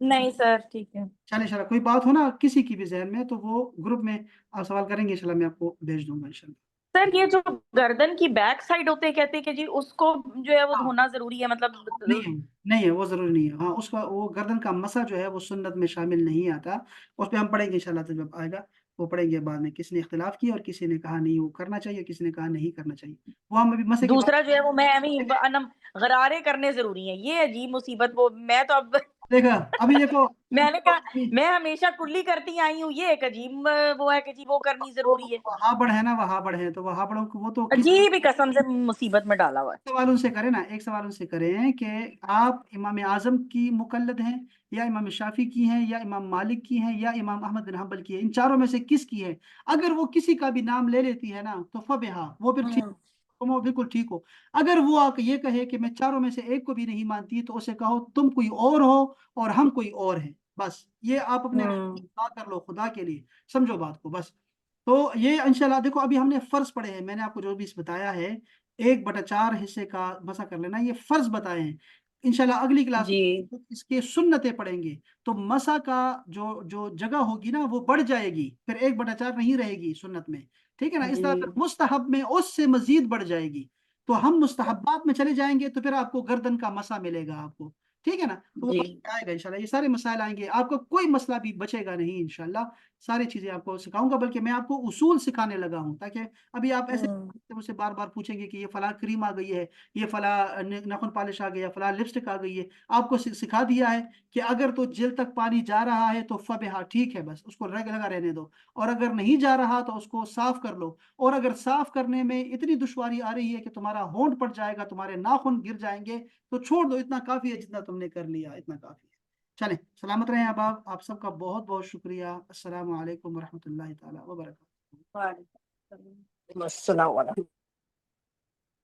نہیں سر ٹھیک ہے۔ چلیں انشاءاللہ، کوئی بات ہو نا کسی کی بھی ذہن میں تو وہ گروپ میں آپ سوال کریں گے انشاءاللہ، میں آپ کو بھیج دوں گا انشاءاللہ۔ سر یہ جو گردن کی بیک سائڈ ہوتے ہیں، کہتے ہیں کہ جی اس کو جو ہے وہ ہاں، دھونا ضروری ہے، مطلب نہیں ہے وہ ضروری نہیں ہے، ہاں اس کا وہ گردن کا مسح جو ہے وہ سنت میں شامل نہیں آتا، اس پہ ہم پڑھیں گے انشاءاللہ جب آئے گا۔ وہ پڑھیں گے بعد میں، کسی نے اختلاف کیا اور کسی نے کہا نہیں وہ کرنا چاہیے، کسی نے کہا نہیں کرنا چاہیے، وہ ہم ابھی مسئلے کی دوسرا جو ہے وہ میں انم غرارے کرنے ضروری ہیں، یہ عجیب مصیبت، وہ میں تو اب دیکھا ابھی دیکھو میں نے کہا میں ہمیشہ کلی کرتی آئی ہوں، یہ ایک عجیب وہ ہے کہ جی وہ کرنی ضروری ہے، وہابڑ ہے نا، وہابڑ ہے، تو وہابڑوں کو وہ تو عجیب ہی قسم سے مصیبت میں ڈالا ہوا ہے۔ سوال ان سے کریں نا، ایک سوال ان سے کریں کہ آپ امام اعظم کی مقلد ہیں یا امام شافعی کی ہیں یا امام مالک کی ہیں یا امام احمد بن حنبل کی ہیں، ان چاروں میں سے کس کی ہے؟ اگر وہ کسی کا بھی نام لے لیتی ہے نا تو فبہا، وہ پھر ٹھیک، تم وہ بالکل ٹھیک ہو۔ اگر وہ آ کے یہ کہے کہ میں چاروں میں سے ایک کو بھی نہیں مانتی تو اسے کہو تم کوئی اور ہو اور ہم کوئی اور ہیں، بس یہ آپ اپنے خدا کر لو، خدا کے لیے سمجھو بات کو بس۔ تو یہ انشاءاللہ دیکھو ابھی ہم نے فرض پڑھے ہیں، میں نے آپ کو جو بھی بتایا ہے 1/4 حصے کا مسا کر لینا، یہ فرض بتائے ہیں۔ انشاءاللہ اگلی کلاس جی میں اس کے سنتیں پڑھیں گے تو مسا کا جو جگہ ہوگی نا وہ بڑھ جائے گی، پھر 1/4 نہیں رہے گی سنت میں، ٹھیک ہے نا؟ اس طرح پھر مستحب میں اس سے مزید بڑھ جائے گی، تو ہم مستحبات میں چلے جائیں گے تو پھر آپ کو گردن کا مسا ملے گا آپ کو، ٹھیک ہے نا؟ تو وہ جی آئے گا انشاءاللہ، یہ سارے مسائل آئیں گے، آپ کو کوئی مسئلہ بھی بچے گا نہیں انشاءاللہ، ساری چیزیں آپ کو سکھاؤں گا، بلکہ میں آپ کو اصول سکھانے لگا ہوں، تاکہ ابھی آپ ایسے مجھ سے بار بار پوچھیں گے کہ یہ فلاں کریم آ گئی ہے، یہ فلاں ناخن پالش آ گیا، فلاں لپسٹک آ گئی ہے، آپ کو سکھا دیا ہے کہ اگر تو جلد تک پانی جا رہا ہے تو فبہا ٹھیک ہے، بس اس کو لگا رہنے دو، اور اگر نہیں جا رہا تو اس کو صاف کر لو، اور اگر صاف کرنے میں اتنی دشواری آ رہی ہے کہ تمہارا ہونٹ پڑ جائے گا، تمہارے ناخن گر جائیں گے تو چھوڑ دو، اتنا کافی ہے، جتنا تم نے کر لیا اتنا کافی ہے۔ چلیں سلامت رہیں احباب، آپ سب کا بہت بہت شکریہ، السلام علیکم ورحمۃ اللہ تعالیٰ وبرکاتہ۔ وعلیکم السلام۔